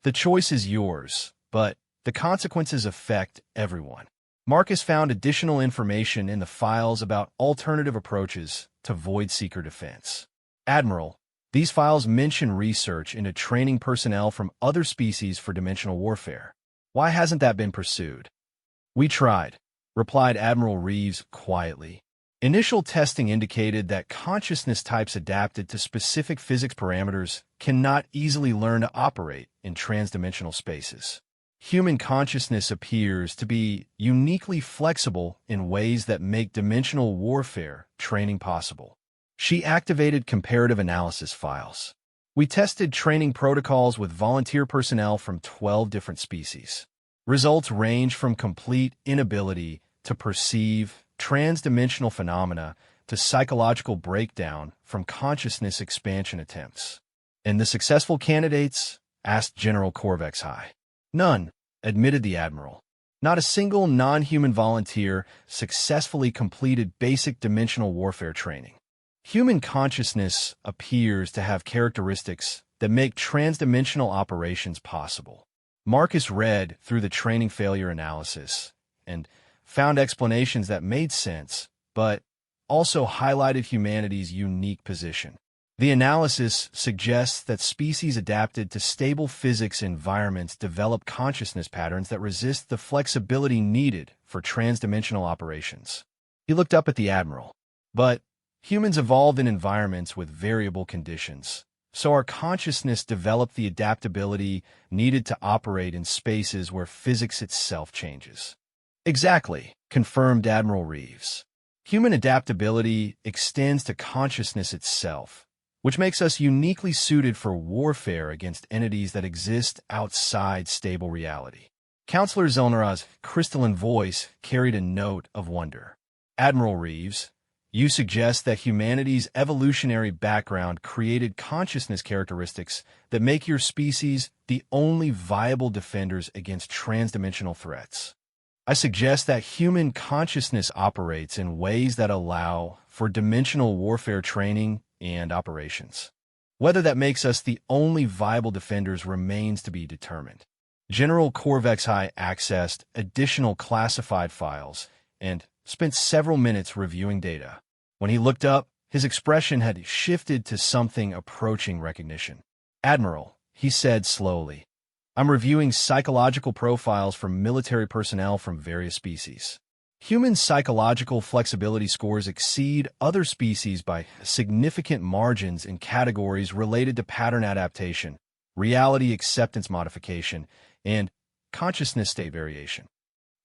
The choice is yours, but the consequences affect everyone. Marcus found additional information in the files about alternative approaches to Void Seeker defense. Admiral, these files mention research into training personnel from other species for dimensional warfare. Why hasn't that been pursued? We tried, replied Admiral Reeves quietly. Initial testing indicated that consciousness types adapted to specific physics parameters cannot easily learn to operate in transdimensional spaces. Human consciousness appears to be uniquely flexible in ways that make dimensional warfare training possible. She activated comparative analysis files. We tested training protocols with volunteer personnel from 12 different species. Results range from complete inability to perceive transdimensional phenomena to psychological breakdown from consciousness expansion attempts. And the successful candidates? Asked General Korvexhai. None, admitted the Admiral. Not a single non-human volunteer successfully completed basic dimensional warfare training. Human consciousness appears to have characteristics that make transdimensional operations possible. Marcus read through the training failure analysis and found explanations that made sense, but also highlighted humanity's unique position. The analysis suggests that species adapted to stable physics environments develop consciousness patterns that resist the flexibility needed for transdimensional operations. He looked up at the Admiral. But humans evolved in environments with variable conditions, so our consciousness developed the adaptability needed to operate in spaces where physics itself changes. Exactly, confirmed Admiral Reeves. Human adaptability extends to consciousness itself, which makes us uniquely suited for warfare against entities that exist outside stable reality. Counselor Zelnera's crystalline voice carried a note of wonder. Admiral Reeves, you suggest that humanity's evolutionary background created consciousness characteristics that make your species the only viable defenders against transdimensional threats. I suggest that human consciousness operates in ways that allow for dimensional warfare training and operations. Whether that makes us the only viable defenders remains to be determined. General Korvexhai accessed additional classified files and spent several minutes reviewing data. When he looked up, his expression had shifted to something approaching recognition. "Admiral," he said slowly, "I'm reviewing psychological profiles from military personnel from various species. Human psychological flexibility scores exceed other species by significant margins in categories related to pattern adaptation, reality acceptance modification, and consciousness state variation,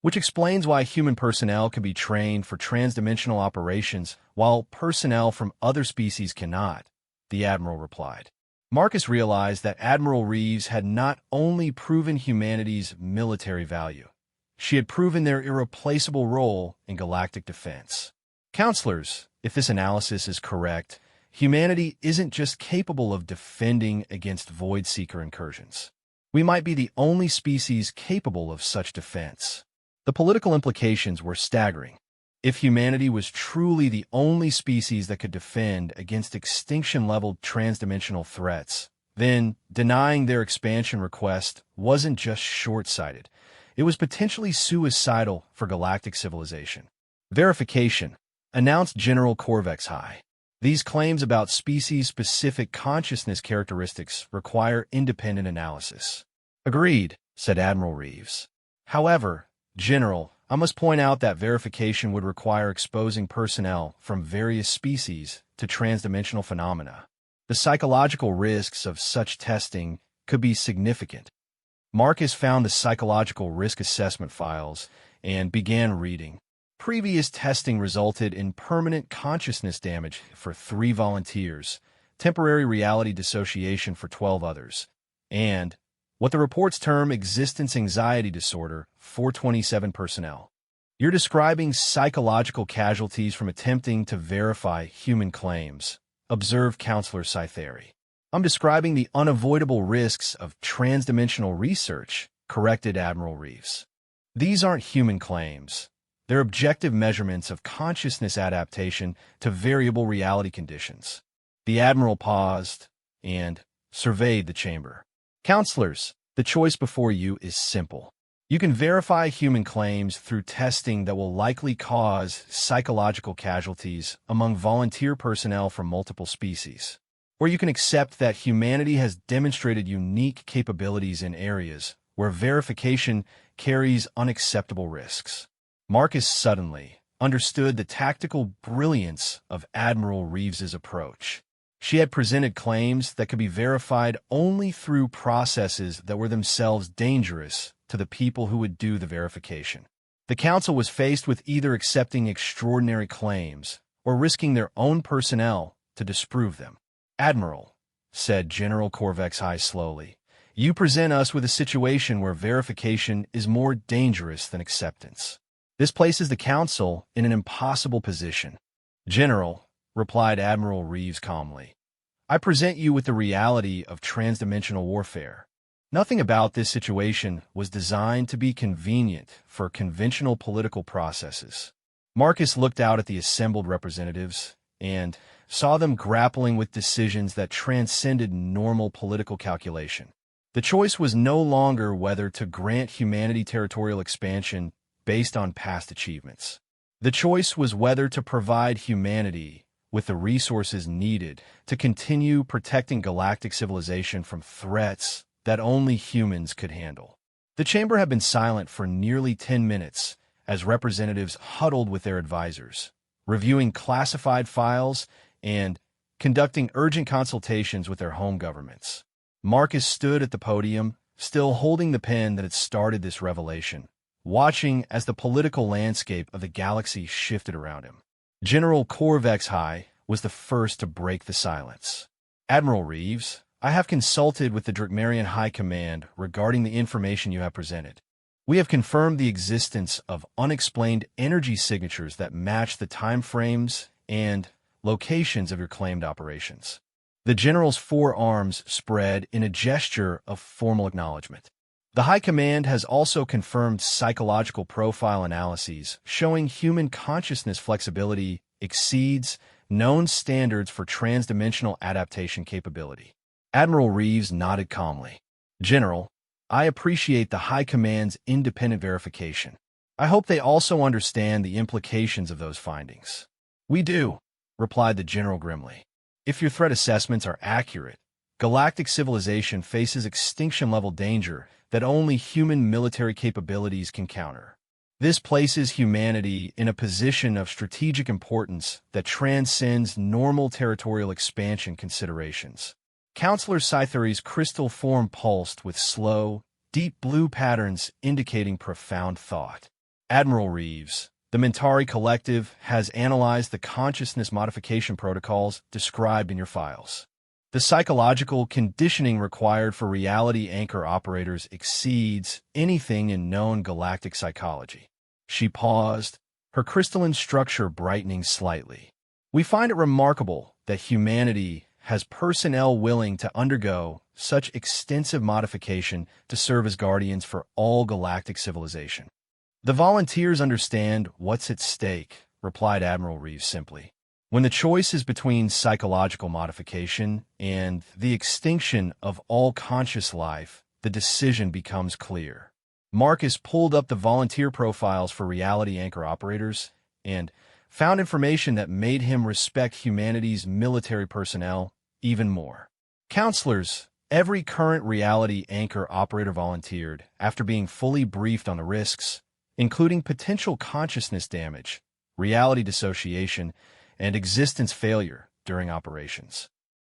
which explains why human personnel can be trained for transdimensional operations while personnel from other species cannot," the Admiral replied. Marcus realized that Admiral Reeves had not only proven humanity's military value, she had proven their irreplaceable role in galactic defense. Counselors, if this analysis is correct, humanity isn't just capable of defending against Void Seeker incursions. We might be the only species capable of such defense. The political implications were staggering. If humanity was truly the only species that could defend against extinction-level transdimensional threats, then denying their expansion request wasn't just short-sighted. It was potentially suicidal for galactic civilization. "Verification," announced General Korvexhai. "These claims about species-specific consciousness characteristics require independent analysis." "Agreed," said Admiral Reeves. "However, General, I must point out that verification would require exposing personnel from various species to transdimensional phenomena. The psychological risks of such testing could be significant." Marcus found the psychological risk assessment files and began reading. Previous testing resulted in permanent consciousness damage for 3 volunteers, temporary reality dissociation for 12 others, and what the reports term existence anxiety disorder for 27 personnel. "You're describing psychological casualties from attempting to verify human claims," observed Counselor Cytheri. "I'm describing the unavoidable risks of transdimensional research," corrected Admiral Reeves. "These aren't human claims. They're objective measurements of consciousness adaptation to variable reality conditions." The Admiral paused and surveyed the chamber. "Counselors, the choice before you is simple. You can verify human claims through testing that will likely cause psychological casualties among volunteer personnel from multiple species, or you can accept that humanity has demonstrated unique capabilities in areas where verification carries unacceptable risks." Marcus suddenly understood the tactical brilliance of Admiral Reeves's approach. She had presented claims that could be verified only through processes that were themselves dangerous to the people who would do the verification. The Council was faced with either accepting extraordinary claims or risking their own personnel to disprove them. "Admiral," said General Korvexhai slowly, "you present us with a situation where verification is more dangerous than acceptance. This places the Council in an impossible position." "General," replied Admiral Reeves calmly, "I present you with the reality of transdimensional warfare. Nothing about this situation was designed to be convenient for conventional political processes." Marcus looked out at the assembled representatives and saw them grappling with decisions that transcended normal political calculation. The choice was no longer whether to grant humanity territorial expansion based on past achievements. The choice was whether to provide humanity with the resources needed to continue protecting galactic civilization from threats that only humans could handle. The chamber had been silent for nearly 10 minutes as representatives huddled with their advisors, reviewing classified files and conducting urgent consultations with their home governments. Marcus stood at the podium, still holding the pen that had started this revelation, watching as the political landscape of the galaxy shifted around him. General Korvexhai was the first to break the silence. "Admiral Reeves, I have consulted with the Drakmarian High Command regarding the information you have presented. We have confirmed the existence of unexplained energy signatures that match the timeframes and locations of your claimed operations. The general's forearms spread in a gesture of formal acknowledgement. The High Command has also confirmed psychological profile analyses showing human consciousness flexibility exceeds known standards for transdimensional adaptation capability. Admiral Reeves nodded calmly. General, I appreciate the High Command's independent verification. I hope they also understand the implications of those findings. We do, replied the general grimly. If your threat assessments are accurate, galactic civilization faces extinction-level danger that only human military capabilities can counter. This places humanity in a position of strategic importance that transcends normal territorial expansion considerations. Counselor Cythery's crystal form pulsed with slow, deep blue patterns indicating profound thought. Admiral Reeves, the Mentari Collective has analyzed the consciousness modification protocols described in your files. The psychological conditioning required for reality anchor operators exceeds anything in known galactic psychology. She paused, her crystalline structure brightening slightly. We find it remarkable that humanity has personnel willing to undergo such extensive modification to serve as guardians for all galactic civilization. The volunteers understand what's at stake, replied Admiral Reeves simply. When the choice is between psychological modification and the extinction of all conscious life, the decision becomes clear. Marcus pulled up the volunteer profiles for reality anchor operators and found information that made him respect humanity's military personnel even more. Counselors, every current reality anchor operator volunteered after being fully briefed on the risks, including potential consciousness damage, reality dissociation, and existence failure during operations.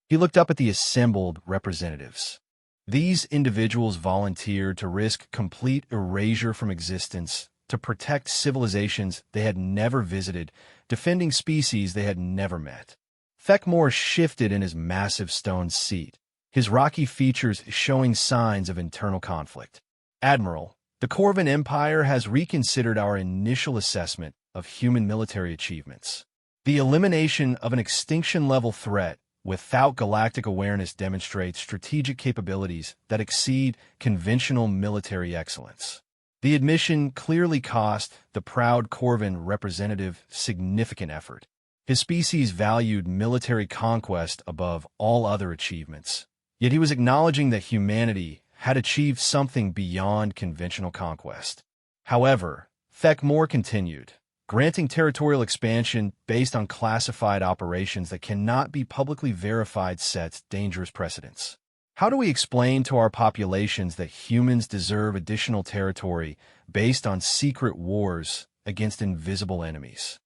He looked up at the assembled representatives. These individuals volunteered to risk complete erasure from existence to protect civilizations they had never visited, defending species they had never met. Feckmore shifted in his massive stone seat, his rocky features showing signs of internal conflict. Admiral, the Corvin Empire has reconsidered our initial assessment of human military achievements. The elimination of an extinction-level threat without galactic awareness demonstrates strategic capabilities that exceed conventional military excellence. The admission clearly cost the proud Corvin representative significant effort. His species valued military conquest above all other achievements, yet he was acknowledging that humanity had achieved something beyond conventional conquest. However, Feckmore continued, granting territorial expansion based on classified operations that cannot be publicly verified sets dangerous precedents. How do we explain to our populations that humans deserve additional territory based on secret wars against invisible enemies?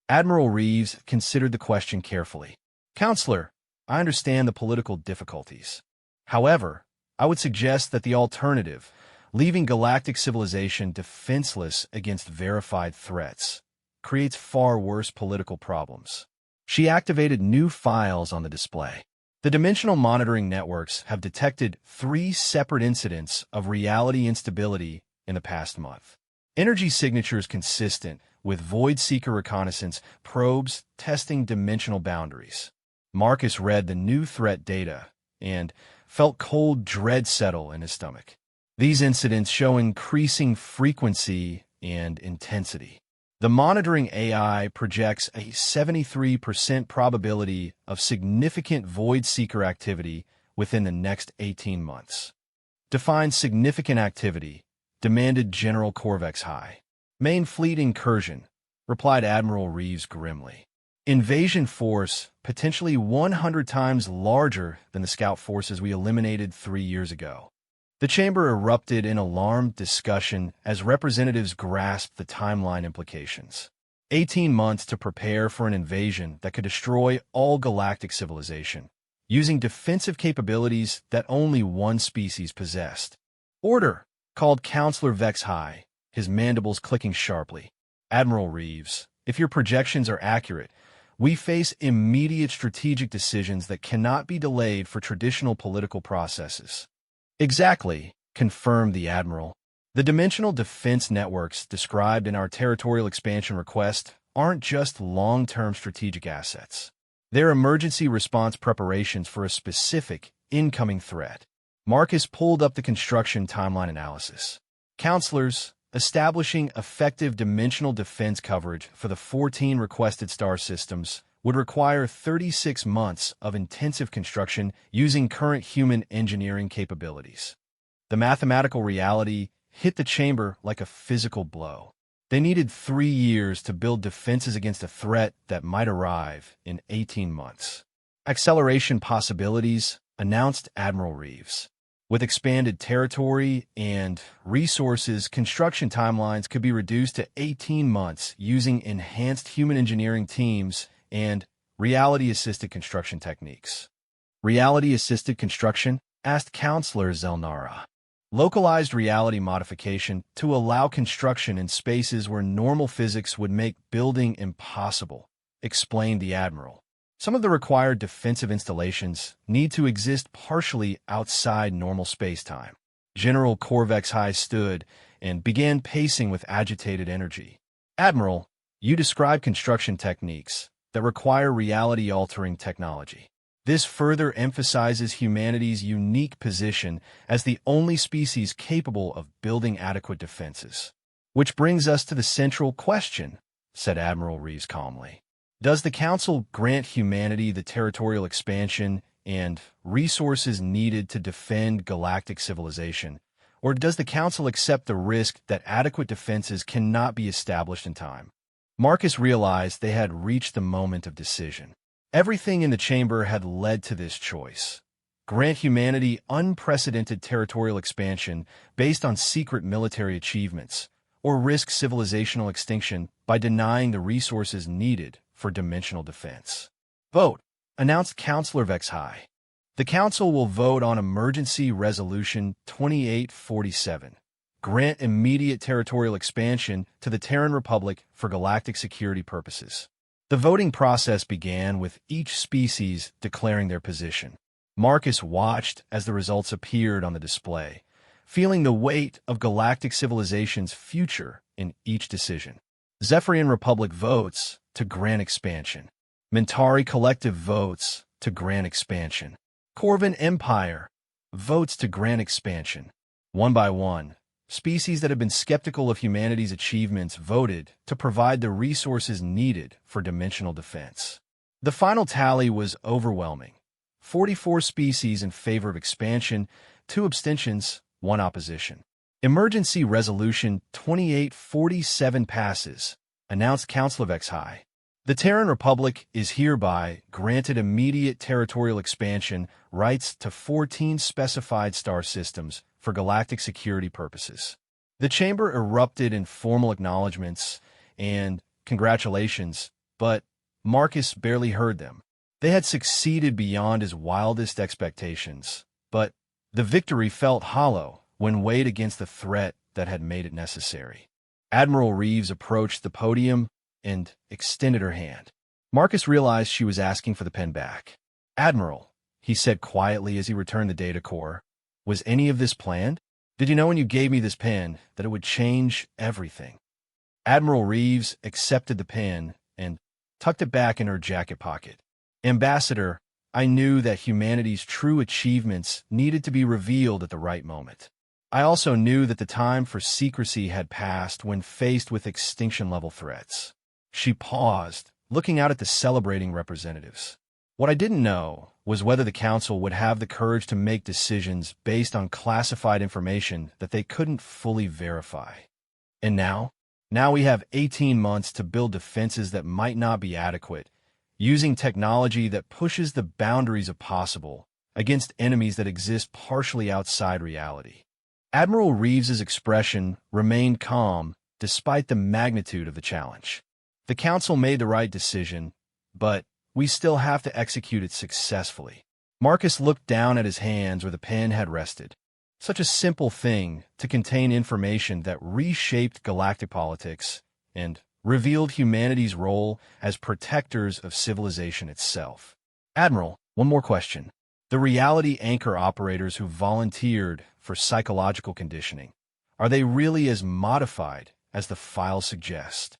Admiral Reeves considered the question carefully. Counselor, I understand the political difficulties. However, I would suggest that the alternative, leaving galactic civilization defenseless against verified threats, creates far worse political problems. She activated new files on the display. The dimensional monitoring networks have detected 3 separate incidents of reality instability in the past month. Energy signatures consistent with Void Seeker reconnaissance probes testing dimensional boundaries. Marcus read the new threat data and felt cold dread settle in his stomach. These incidents show increasing frequency and intensity. The monitoring AI projects a 73% probability of significant Void Seeker activity within the next 18 months. Define significant activity, demanded General Corvex High. Main fleet incursion, replied Admiral Reeves grimly. Invasion force potentially 100 times larger than the scout forces we eliminated 3 years ago. The chamber erupted in alarmed discussion as representatives grasped the timeline implications. 18 months to prepare for an invasion that could destroy all galactic civilization, using defensive capabilities that only one species possessed. Order, called Counselor Vex High, his mandibles clicking sharply. Admiral Reeves, if your projections are accurate, we face immediate strategic decisions that cannot be delayed for traditional political processes. Exactly, confirmed the Admiral. The dimensional defense networks described in our territorial expansion request aren't just long-term strategic assets. They're emergency response preparations for a specific incoming threat. Marcus pulled up the construction timeline analysis. Counselors, establishing effective dimensional defense coverage for the 14 requested star systems would require 36 months of intensive construction using current human engineering capabilities. The mathematical reality hit the chamber like a physical blow. They needed 3 years to build defenses against a threat that might arrive in 18 months. Acceleration possibilities, announced Admiral Reeves. With expanded territory and resources, construction timelines could be reduced to 18 months using enhanced human engineering teams and reality-assisted construction techniques. Reality-assisted construction? Asked Counselor Zelnara. Localized reality modification to allow construction in spaces where normal physics would make building impossible, explained the Admiral. Some of the required defensive installations need to exist partially outside normal space-time. General Korvex stood and began pacing with agitated energy. Admiral, you describe construction techniques that require reality-altering technology. This further emphasizes humanity's unique position as the only species capable of building adequate defenses. Which brings us to the central question, said Admiral Reeves calmly. Does the Council grant humanity the territorial expansion and resources needed to defend galactic civilization, or does the Council accept the risk that adequate defenses cannot be established in time? Marcus realized they had reached the moment of decision. Everything in the chamber had led to this choice. Grant humanity unprecedented territorial expansion based on secret military achievements, or risk civilizational extinction by denying the resources needed for dimensional defense. Vote, announced Counselor Vexhai. The Council will vote on Emergency Resolution 2847. Grant immediate territorial expansion to the Terran Republic for galactic security purposes. The voting process began with each species declaring their position. Marcus watched as the results appeared on the display, feeling the weight of galactic civilization's future in each decision. Zephyrian Republic votes to grant expansion. Mentari Collective votes to grant expansion. Corvin Empire votes to grant expansion. One by one, species that have been skeptical of humanity's achievements voted to provide the resources needed for dimensional defense. The final tally was overwhelming. 44 species in favor of expansion, 2 abstentions, 1 opposition. Emergency Resolution 2847 passes, announced Council of X-High. The Terran Republic is hereby granted immediate territorial expansion rights to 14 specified star systems for galactic security purposes. The chamber erupted in formal acknowledgments and congratulations, but Marcus barely heard them. They had succeeded beyond his wildest expectations, but the victory felt hollow when weighed against the threat that had made it necessary. Admiral Reeves approached the podium and extended her hand. Marcus realized she was asking for the pen back. "Admiral," he said quietly as he returned the data core, "was any of this planned? Did you know when you gave me this pen that it would change everything?" Admiral Reeves accepted the pen and tucked it back in her jacket pocket. "Ambassador, I knew that humanity's true achievements needed to be revealed at the right moment. I also knew that the time for secrecy had passed when faced with extinction-level threats." She paused, looking out at the celebrating representatives. What I didn't know was whether the Council would have the courage to make decisions based on classified information that they couldn't fully verify. And now we have 18 months to build defenses that might not be adequate, using technology that pushes the boundaries of possible against enemies that exist partially outside reality. Admiral Reeves's expression remained calm despite the magnitude of the challenge. The Council made the right decision, but we still have to execute it successfully. Marcus looked down at his hands where the pen had rested. Such a simple thing to contain information that reshaped galactic politics and revealed humanity's role as protectors of civilization itself. "Admiral, one more question. The reality anchor operators who volunteered for psychological conditioning, Are they really as modified as the file suggests?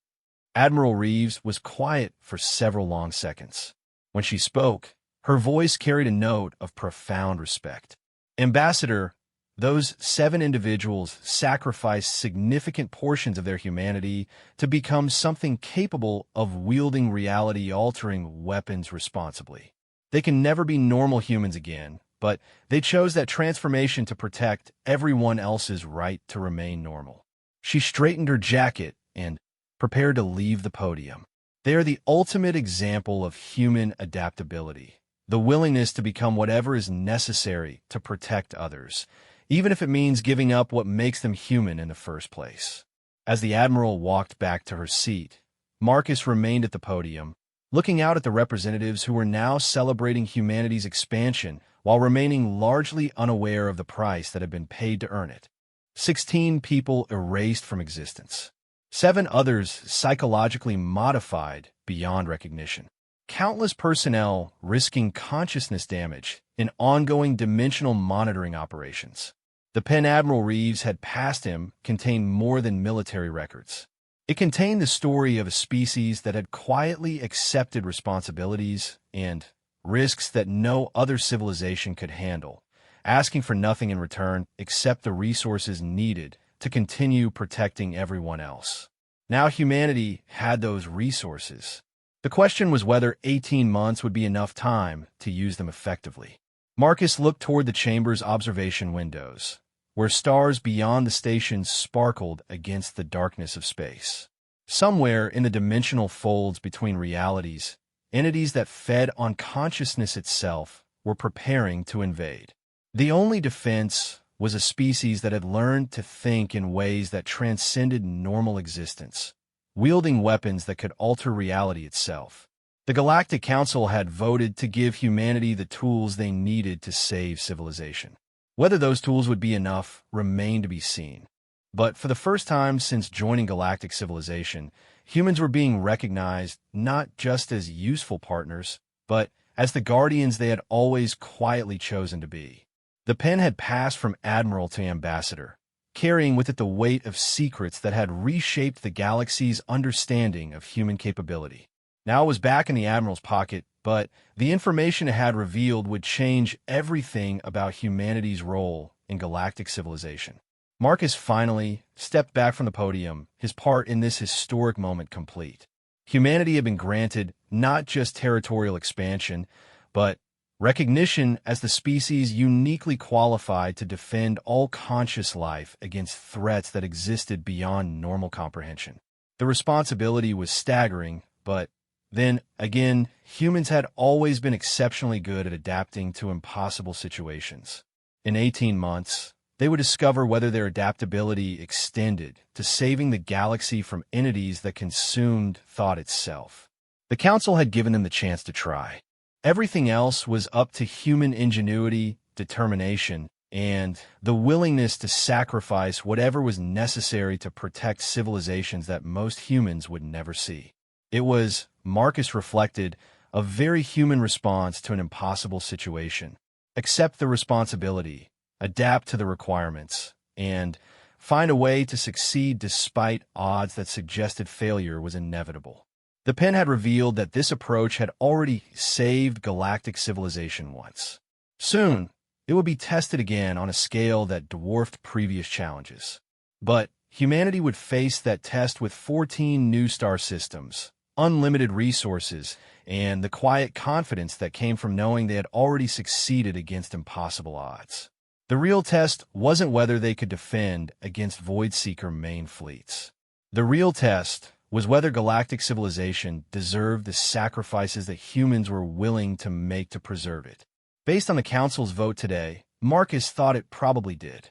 Admiral Reeves was quiet for several long seconds. When she spoke, her voice carried a note of profound respect. Ambassador, those 7 individuals sacrificed significant portions of their humanity to become something capable of wielding reality-altering weapons responsibly. They can never be normal humans again, but they chose that transformation to protect everyone else's right to remain normal. She straightened her jacket and prepared to leave the podium. They are the ultimate example of human adaptability, the willingness to become whatever is necessary to protect others, even if it means giving up what makes them human in the first place. As the Admiral walked back to her seat, Marcus remained at the podium, looking out at the representatives who were now celebrating humanity's expansion while remaining largely unaware of the price that had been paid to earn it. 16 people erased from existence. 7 others psychologically modified beyond recognition. Countless personnel risking consciousness damage in ongoing dimensional monitoring operations. The pen Admiral Reeves had passed him contained more than military records. It contained the story of a species that had quietly accepted responsibilities and risks that no other civilization could handle, asking for nothing in return except the resources needed to continue protecting everyone else. Now humanity had those resources. The question was whether 18 months would be enough time to use them effectively. Marcus looked toward the chamber's observation windows, where stars beyond the station sparkled against the darkness of space. Somewhere in the dimensional folds between realities, entities that fed on consciousness itself were preparing to invade. The only defense was a species that had learned to think in ways that transcended normal existence, wielding weapons that could alter reality itself. The Galactic Council had voted to give humanity the tools they needed to save civilization. Whether those tools would be enough remained to be seen. But for the first time since joining galactic civilization, humans were being recognized not just as useful partners, but as the guardians they had always quietly chosen to be. The pen had passed from admiral to ambassador, carrying with it the weight of secrets that had reshaped the galaxy's understanding of human capability. Now it was back in the admiral's pocket, but the information it had revealed would change everything about humanity's role in galactic civilization. Marcus finally stepped back from the podium, his part in this historic moment complete. Humanity had been granted not just territorial expansion, but recognition as the species uniquely qualified to defend all conscious life against threats that existed beyond normal comprehension. The responsibility was staggering, but then, again, humans had always been exceptionally good at adapting to impossible situations. In 18 months, they would discover whether their adaptability extended to saving the galaxy from entities that consumed thought itself. The Council had given them the chance to try. Everything else was up to human ingenuity, determination, and the willingness to sacrifice whatever was necessary to protect civilizations that most humans would never see. It was, Marcus reflected, a very human response to an impossible situation. Accept the responsibility, adapt to the requirements, and find a way to succeed despite odds that suggested failure was inevitable. The pen had revealed that this approach had already saved galactic civilization once. Soon, it would be tested again on a scale that dwarfed previous challenges. But humanity would face that test with 14 new star systems, unlimited resources, and the quiet confidence that came from knowing they had already succeeded against impossible odds. The real test wasn't whether they could defend against Voidseeker main fleets. The real test was whether galactic civilization deserved the sacrifices that humans were willing to make to preserve it. Based on the Council's vote today, Marcus thought it probably did.